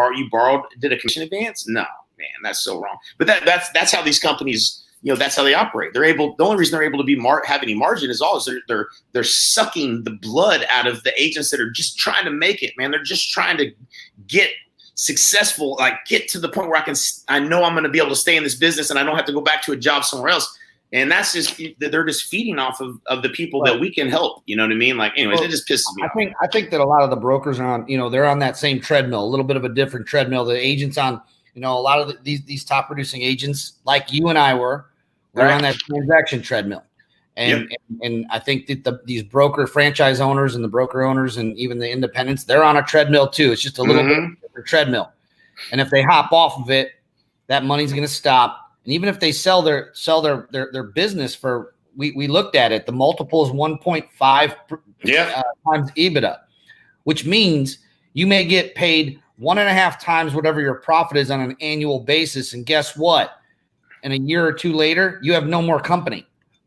did a commission advance. No, man, that's so wrong. But that's how these companies, that's how they operate. The only reason they're able to have any margin is they're sucking the blood out of the agents that are just trying to make it, man. They're just trying to get successful, like get to the point where I know I'm going to be able to stay in this business and I don't have to go back to a job somewhere else. And that's just, they're just feeding off of the people that we can help. You know what I mean? Like, anyways, it just pisses me off. I think that a lot of the brokers are on, they're on that same treadmill, a little bit of a different treadmill. The agents on, a lot of these top producing agents like you and I were on that transaction treadmill. And I think that these broker franchise owners and the broker owners and even the independents, they're on a treadmill too. It's just a little bit different treadmill. And if they hop off of it, that money's going to stop. And even if they sell their business for, we looked at it, the multiple is 1.5 times EBITDA, which means you may get paid 1.5 times whatever your profit is on an annual basis. And guess what? In a year or two later, you have no more company.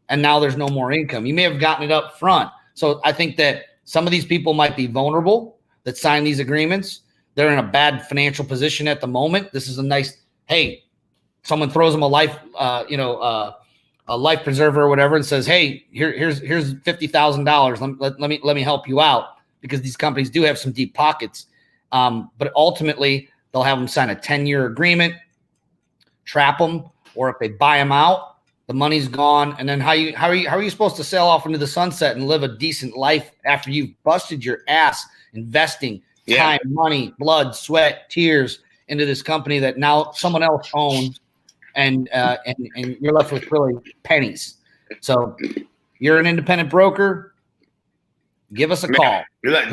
And now there's no more income. You may have gotten it up front. So I think that some of these people might be vulnerable that sign these agreements. They're in a bad financial position at the moment. This is a nice, hey, someone throws them a life, a life preserver or whatever, and says, "Hey, here's $50,000. Let me help you out," because these companies do have some deep pockets. But ultimately, they'll have them sign a 10-year agreement, trap them, or if they buy them out, the money's gone. And then how are you supposed to sail off into the sunset and live a decent life after you've busted your ass investing time, money, blood, sweat, tears into this company that now someone else owns, and you're left with really pennies. So you're an independent broker. Give us a call.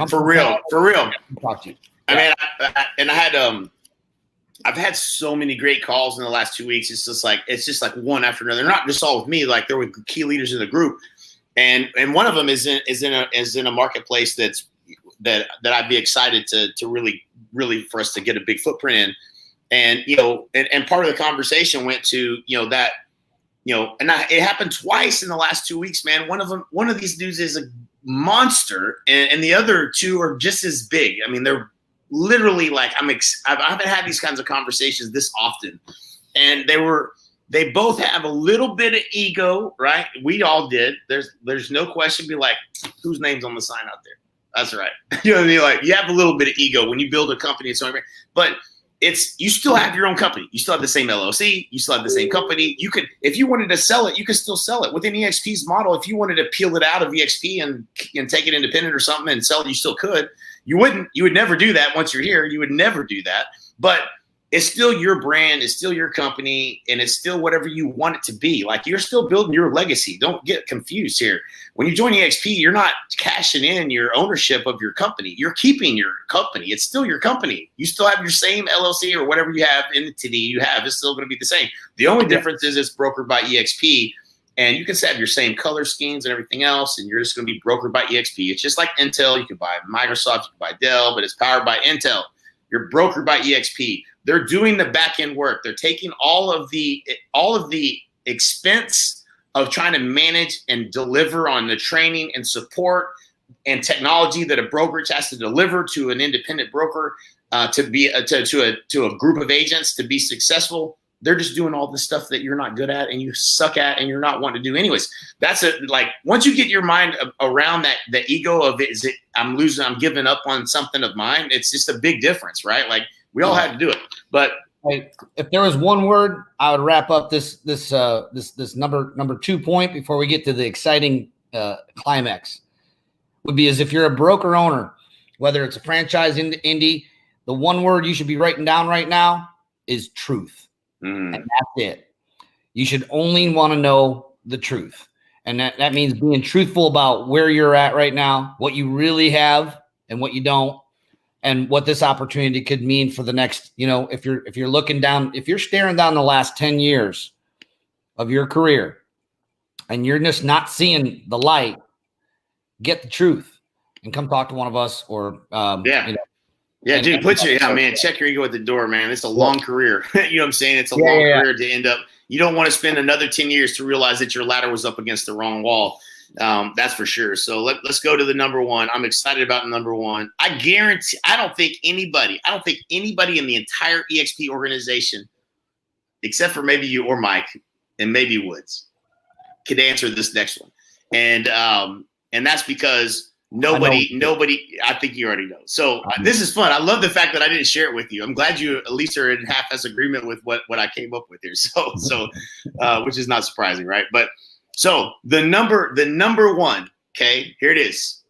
For real. Talk to you. I mean, I've had so many great calls in the last 2 weeks. It's just like one after another. They're not just all with me. Like there were key leaders in the group, and one of them is in a marketplace that I'd be excited to really for us to get a big footprint in. And, and part of the conversation went to, it happened twice in the last 2 weeks, man. One of these dudes is a monster, and the other two are just as big. I mean, they're literally like, I haven't had these kinds of conversations this often. And they both have a little bit of ego, right? We all did. There's no question. Be like, whose name's on the sign out there? That's right. You know what I mean? Like, you have a little bit of ego when you build a company and so on, but you still have your own company. You still have the same LLC. You still have the same company. You could, if you wanted to sell it, you could still sell it within eXp's model. If you wanted to peel it out of eXp and take it independent or something and sell it, you still could. You would never do that once you're here. You would never do that. But it's still your brand. It's still your company, and it's still whatever you want it to be. Like, you're still building your legacy. Don't get confused here. When you join eXp, you're not cashing in your ownership of your company. You're keeping your company. It's still your company. You still have your same LLC or whatever you have entity you have. It's still going to be the same. The only difference is it's brokered by eXp, and you can have your same color schemes and everything else, and you're just going to be brokered by eXp. It's just like Intel. You can buy Microsoft, you can buy Dell, but it's powered by Intel. You're brokered by eXp. They're doing the back end work. They're taking all of the expense of trying to manage and deliver on the training and support and technology that a brokerage has to deliver to an independent broker to a group of agents to be successful. They're just doing all the stuff that you're not good at and you suck at and you're not wanting to do anyways. That's once you get your mind around that, the ego of it, I'm giving up on something of mine. It's just a big difference, right? Like, we all had to do it. But if there was one word, I would wrap up this number 2 point before we get to the exciting climax, would be as if you're a broker owner, whether it's a franchise indie, the one word you should be writing down right now is truth. And that's it. You should only want to know the truth. And that means being truthful about where you're at right now, what you really have and what you don't, and what this opportunity could mean for the next, if you're looking down, if you're staring down the last 10 years of your career and you're just not seeing the light, get the truth and come talk to one of us or, Yeah, dude, check your ego at the door, man. It's a long career. You know what I'm saying? It's a long career to end up. You don't want to spend another 10 years to realize that your ladder was up against the wrong wall. That's for sure. So let's go to the number one. I'm excited about number one. I guarantee, I don't think anybody in the entire eXp organization, except for maybe you or Mike and maybe Woods, could answer this next one. And that's because nobody, I think you already know. So this is fun. I love the fact that I didn't share it with you. I'm glad you at least are in half-ass agreement with what I came up with here. So which is not surprising, right? But so the number one, okay, here it is.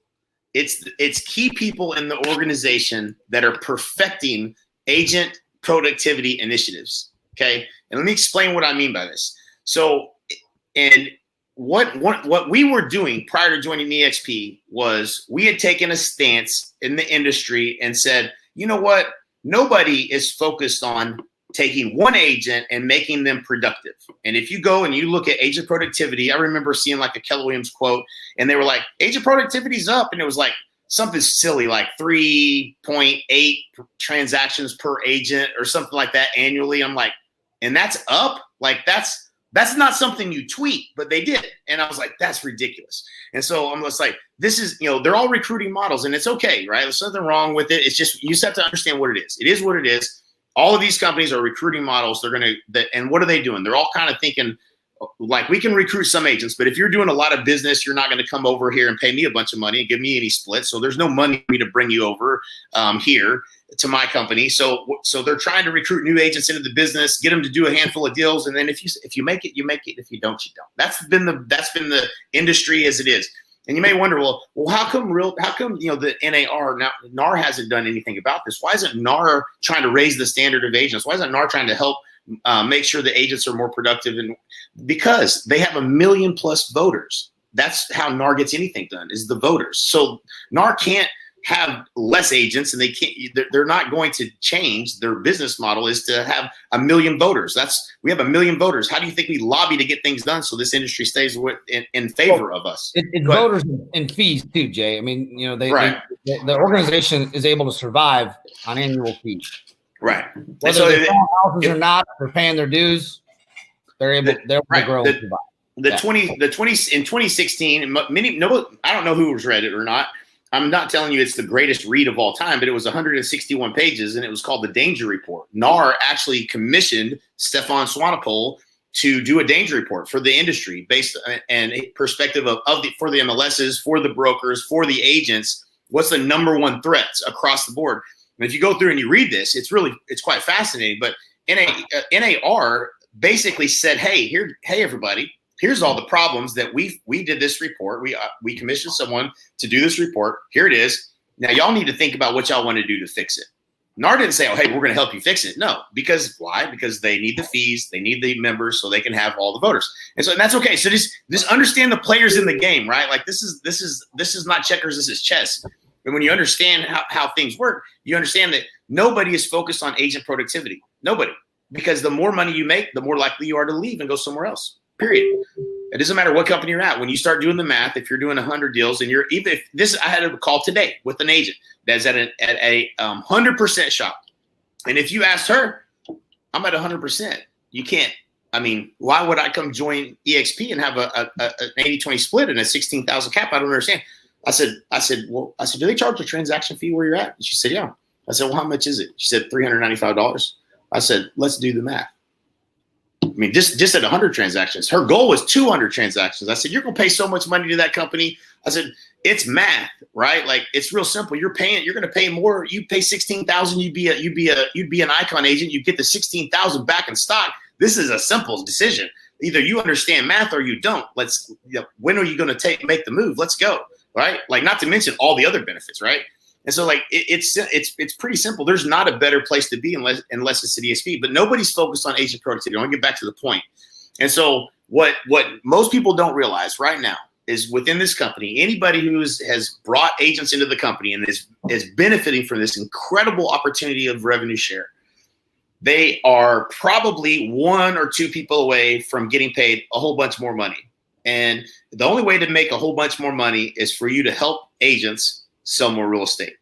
It's key people in the organization that are perfecting agent productivity initiatives. Okay. And let me explain what I mean by this. So, and what we were doing prior to joining eXp was we had taken a stance in the industry and said, you know what? Nobody is focused on taking one agent and making them productive. And if you go and you look at agent productivity, I remember seeing like a Keller Williams quote, and they were like, agent productivity's up. And it was like something silly, like 3.8 transactions per agent or something like that annually. I'm like, and that's up? Like, that's not something you tweet, but they did. And I was like, that's ridiculous. And so I'm just like, this is, they're all recruiting models and it's okay, right? There's nothing wrong with it. It's just, you just have to understand what it is. It is what it is. all of these companies are recruiting models. And what are they doing? They're all kind of thinking, like, we can recruit some agents, but if you're doing a lot of business, you're not going to come over here and pay me a bunch of money and give me any split. So there's no money for me to bring you over here to my company. So they're trying to recruit new agents into the business, get them to do a handful of deals, and then if you make it, you make it. If you don't, you don't. That's been the industry as it is. And you may wonder, well, how come the NAR hasn't done anything about this? Why isn't NAR trying to raise the standard of agents? Why isn't NAR trying to help make sure the agents are more productive? And because they have 1 million plus voters. That's how NAR gets anything done, is the voters. So NAR can't have less agents, and they're not going to change. Their business model is to have 1 million voters. We have 1 million voters. How do you think we lobby to get things done so this industry stays in favor of us? It's voters and fees too, Jay. I mean, the organization is able to survive on annual fees. Right. Whether they're selling houses or not, they're paying their dues. They're able to grow and survive. In 2016, I don't know who was read it or not. I'm not telling you it's the greatest read of all time, but it was 161 pages, and it was called the Danger Report. NAR actually commissioned Stefan Swanepoel to do a danger report for the industry based on a perspective for the MLSs, for the brokers, for the agents. What's the number one threats across the board? And if you go through and you read this, it's quite fascinating. But NAR basically said, hey, everybody, here's all the problems that we did this report. We commissioned someone to do this report. Here it is. Now y'all need to think about what y'all want to do to fix it. NAR didn't say, oh, hey, we're going to help you fix it. No, because why? Because they need the fees, they need the members, so they can have all the voters. And that's okay. So just understand the players in the game, right? Like this is not checkers, this is chess. And when you understand how things work, you understand that nobody is focused on agent productivity. Nobody. Because the more money you make, the more likely you are to leave and go somewhere else. Period. It doesn't matter what company you're at. When you start doing the math, if you're doing 100 deals, and I had a call today with an agent that's at a 100% shop, and if you asked her, I'm at 100%. You can't. I mean, why would I come join eXp and have an 80-20 split and a 16,000 cap? I don't understand. I said, do they charge a transaction fee where you're at? And she said, yeah. I said, well, how much is it? She said, $395. I said, let's do the math. I mean, just at 100 transactions. Her goal was 200 transactions. I said, you're going to pay so much money to that company. I said, it's math, right? Like, it's real simple. You're going to pay more. You pay 16,000. You'd be an icon agent. You get the 16,000 back in stock. This is a simple decision. Either you understand math or you don't. When are you going to make the move? Let's go, right? Like, not to mention all the other benefits, right? And so, like, it's pretty simple. There's not a better place to be unless it's at eXp. But nobody's focused on agent productivity. I want to get back to the point. And so, what most people don't realize right now is within this company, anybody who has brought agents into the company and is benefiting from this incredible opportunity of revenue share, they are probably 1 or 2 people away from getting paid a whole bunch more money. And the only way to make a whole bunch more money is for you to help agents sell more real estate.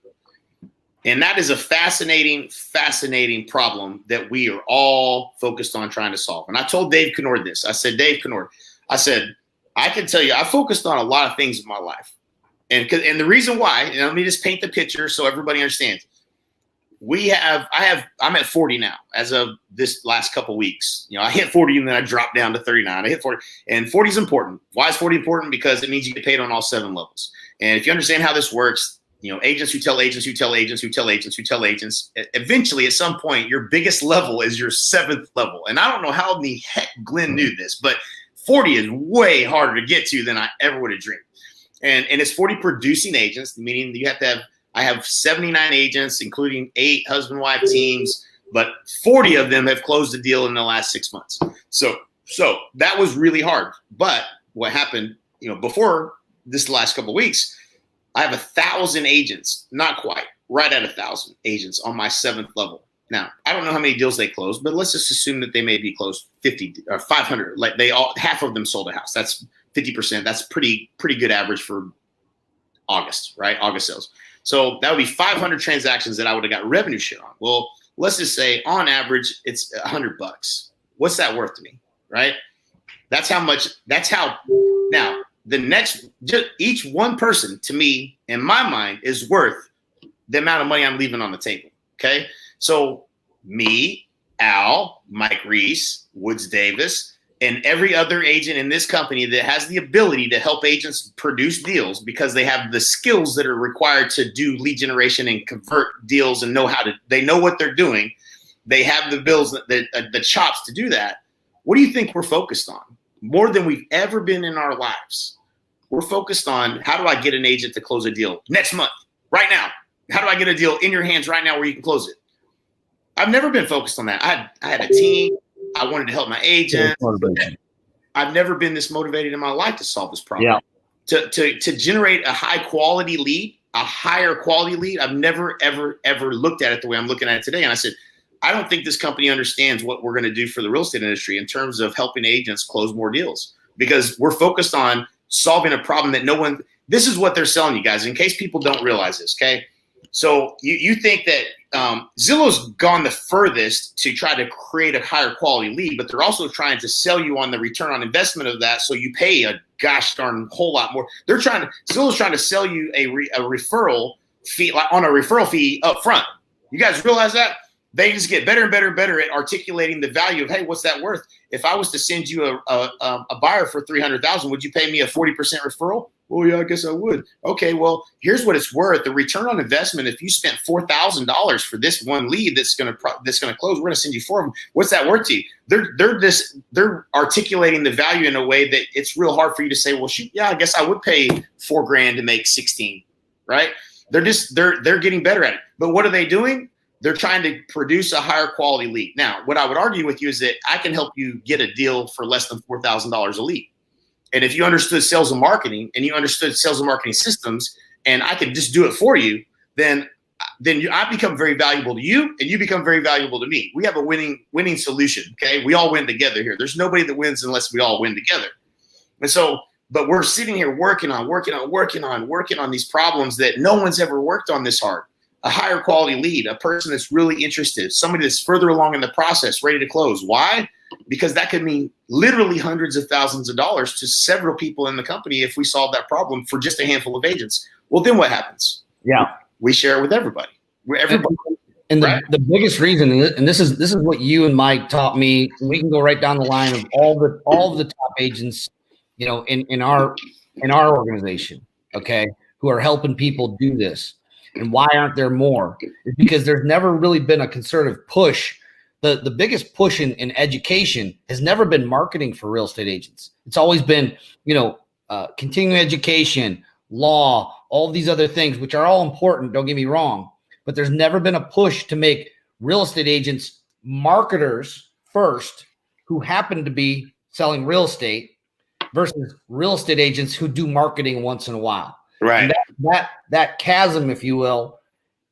And that is a fascinating, fascinating problem that we are all focused on trying to solve. And I told Dave Kennord this. I said, Dave Kennord, I can tell you, I focused on a lot of things in my life. And the reason why, and let me just paint the picture so everybody understands. I'm at 40 now as of this last couple weeks. I hit 40 and then I dropped down to 39. I hit 40, and 40 is important. Why is 40 important? Because it means you get paid on all 7 levels. And if you understand how this works, agents who tell agents who tell agents who tell agents who tell agents, eventually at some point, your biggest level is your 7th level. And I don't know how the heck Glenn knew this, but 40 is way harder to get to than I ever would have dreamed. And it's 40 producing agents, meaning I have 79 agents, including 8 husband-wife teams, but 40 of them have closed a deal in the last 6 months. So that was really hard. But what happened, before this last couple of weeks, I have 1,000 agents, not quite, right at 1,000 agents on my 7th level. Now, I don't know how many deals they closed, but let's just assume that they may be closed 50 or 500. Like half of them sold a house. That's 50%. That's pretty good average for August, right? August sales. So that would be 500 transactions that I would have got revenue share on. Well, let's just say on average, it's $100. What's that worth to me, right? That's how much. Now each one person to me, in my mind, is worth the amount of money I'm leaving on the table. Okay. So me, Al, Mike Reese, Woods Davis, and every other agent in this company that has the ability to help agents produce deals because they have the skills that are required to do lead generation and convert deals and they know what they're doing. They have the chops to do that. What do you think we're focused on? More than we've ever been in our lives. We're focused on, how do I get an agent to close a deal next month, right now? How do I get a deal in your hands right now where you can close it? I've never been focused on that. I had a team. I wanted to help my agent. I've never been this motivated in my life to solve this problem. Yeah. To generate a high quality lead, a higher quality lead. I've never, ever looked at it the way I'm looking at it today. And I said, I don't think this company understands what we're going to do for the real estate industry in terms of helping agents close more deals, because we're focused on solving a problem that this is what they're selling you guys, in case people don't realize this. Okay. So you think that Zillow's gone the furthest to try to create a higher quality lead, but they're also trying to sell you on the return on investment of that. So you pay a gosh darn whole lot more. Zillow's trying to sell you a referral fee, like on a referral fee up front. You guys realize that? They just get better and better and better at articulating the value of, hey, what's that worth? If I was to send you a buyer for $300,000, would you pay me a 40% referral? Well, yeah, I guess I would. Okay, well, here's what it's worth. The return on investment, if you spent $4,000 for this one lead that's going to close, we're going to send you 4 of them. What's that worth to you? They're articulating the value in a way that it's real hard for you to say, well, shoot, yeah, I guess I would pay $4,000 to make 16, right? They're getting better at it. But what are they doing? They're trying to produce a higher quality lead. Now, what I would argue with you is that I can help you get a deal for less than $4,000 a lead. And if you understood sales and marketing and you understood sales and marketing systems, and I could just do it for you, then I become very valuable to you, and you become very valuable to me. We have a winning solution. Okay, we all win together here. There's nobody that wins unless we all win together. And so, but we're sitting here working on these problems that no one's ever worked on this hard. A higher quality lead, a person that's really interested, somebody that's further along in the process, ready to close. Why? Because that could mean literally hundreds of thousands of dollars to several people in the company if we solve that problem for just a handful of agents. Well, then what happens? Yeah, we share it with everybody. And the biggest reason, and this is what you and Mike taught me. We can go right down the line of all the top agents, you know, in our organization, okay, who are helping people do this. And why aren't there more? It's because there's never really been a concerted push. The biggest push in education has never been marketing for real estate agents. It's always been, continuing education, law, all these other things, which are all important. Don't get me wrong. But there's never been a push to make real estate agents marketers first, who happen to be selling real estate, versus real estate agents who do marketing once in a while. Right. That chasm, if you will,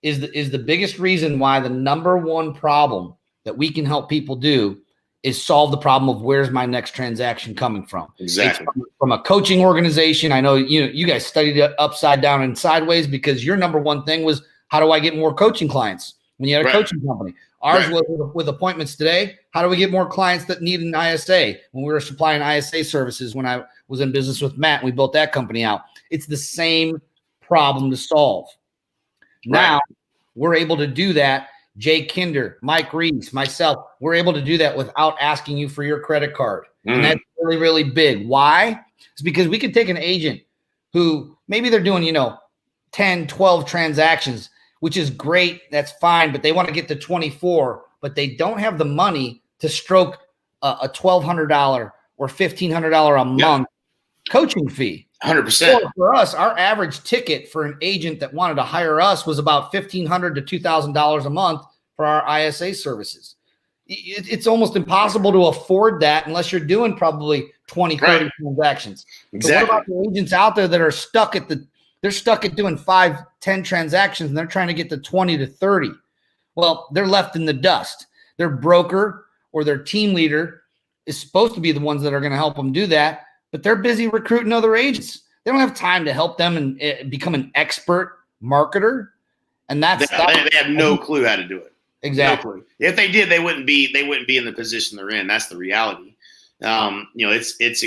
is the biggest reason why the number one problem that we can help people do is solve the problem of where's my next transaction coming from. Exactly. From a coaching organization. I know you guys studied it upside down and sideways, because your number one thing was, how do I get more coaching clients when you had a coaching company? Ours was with appointments today. How do we get more clients that need an ISA? When we were supplying ISA services, when I was in business with Matt, and we built that company out. It's the same problem to solve. Now we're able to do that. Jay Kinder, Mike Reese, myself, we're able to do that without asking you for your credit card. And that's really, really big. Why? It's because we can take an agent who maybe they're doing, 10, 12 transactions, which is great. That's fine. But they want to get to 24, but they don't have the money to stroke a $1,200 or $1,500 a month coaching fee. 100%. For us, our average ticket for an agent that wanted to hire us was about $1,500 to $2,000 a month for our ISA services. It's almost impossible to afford that unless you're doing probably 20, 30 transactions. Exactly. So what about the agents out there that are stuck at doing 5, 10 transactions, and they're trying to get to 20 to 30? Well, they're left in the dust. Their broker or their team leader is supposed to be the ones that are going to help them do that, but they're busy recruiting other agents. They don't have time to help them and become an expert marketer. And they have no clue how to do it. Exactly. No clue. If they did, they wouldn't be in the position they're in. That's the reality. It's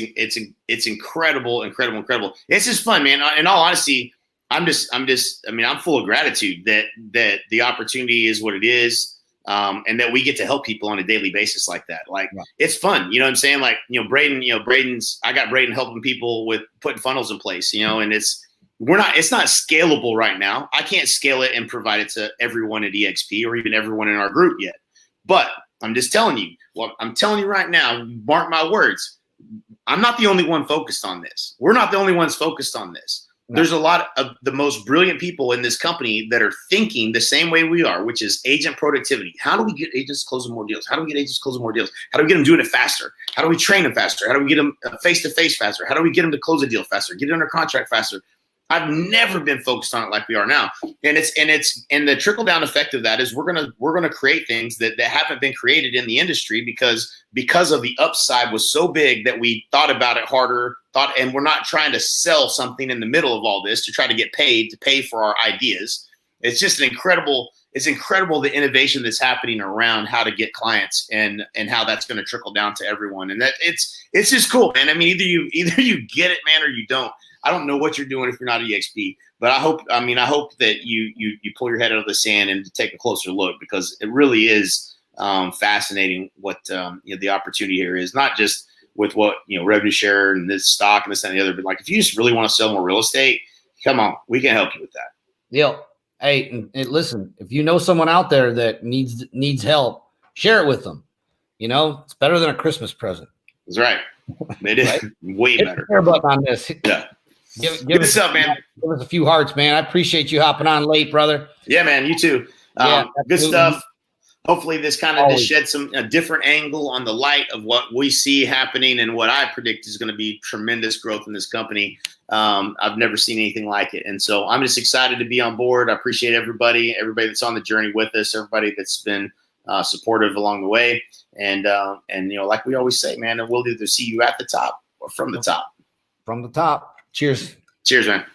incredible. It's just fun, man. In all honesty, I'm full of gratitude that the opportunity is what it is. and that we get to help people on a daily basis like that. Like it's fun, you know what I'm saying? Like, Braden's, I got Braden helping people with putting funnels in place, and it's not scalable right now. I can't scale it and provide it to everyone at eXp or even everyone in our group yet. But I'm just telling you, I'm telling you right now, mark my words. I'm not the only one focused on this. We're not the only ones focused on this. There's a lot of the most brilliant people in this company that are thinking the same way we are, which is agent productivity. How do we get agents closing more deals? How do we get agents closing more deals? How do we get them doing it faster? How do we train them faster? How do we get them face-to-face faster? How do we get them to close a deal faster? Get it under contract faster? I've never been focused on it like we are now. And the trickle down effect of that is we're gonna create things that haven't been created in the industry because of the upside was so big that we thought about it harder, and we're not trying to sell something in the middle of all this to try to get paid to pay for our ideas. It's just incredible the innovation that's happening around how to get clients and how that's going to trickle down to everyone. And that it's just cool, man. I mean, either you get it, man, or you don't. I don't know what you're doing if you're not eXp, but I hope that you pull your head out of the sand and take a closer look, because it really is fascinating what the opportunity here is, not just with what revenue share and this stock and this and the other, but like if you just really want to sell more real estate, come on, we can help you with that. Yeah. Hey, and listen, if you know someone out there that needs help, share it with them. It's better than a Christmas present. That's right. It is way better. Share button on this. Yeah. Give us up, man. Give us a few hearts, man. I appreciate you hopping on late, brother. Yeah, man. You too. Good stuff. Hopefully this kind of just sheds a different angle on the light of what we see happening and what I predict is going to be tremendous growth in this company. I've never seen anything like it. And so I'm just excited to be on board. I appreciate everybody that's on the journey with us, everybody that's been supportive along the way. And like we always say, man, we'll either see you at the top or from the top. From the top. Cheers. Cheers, man.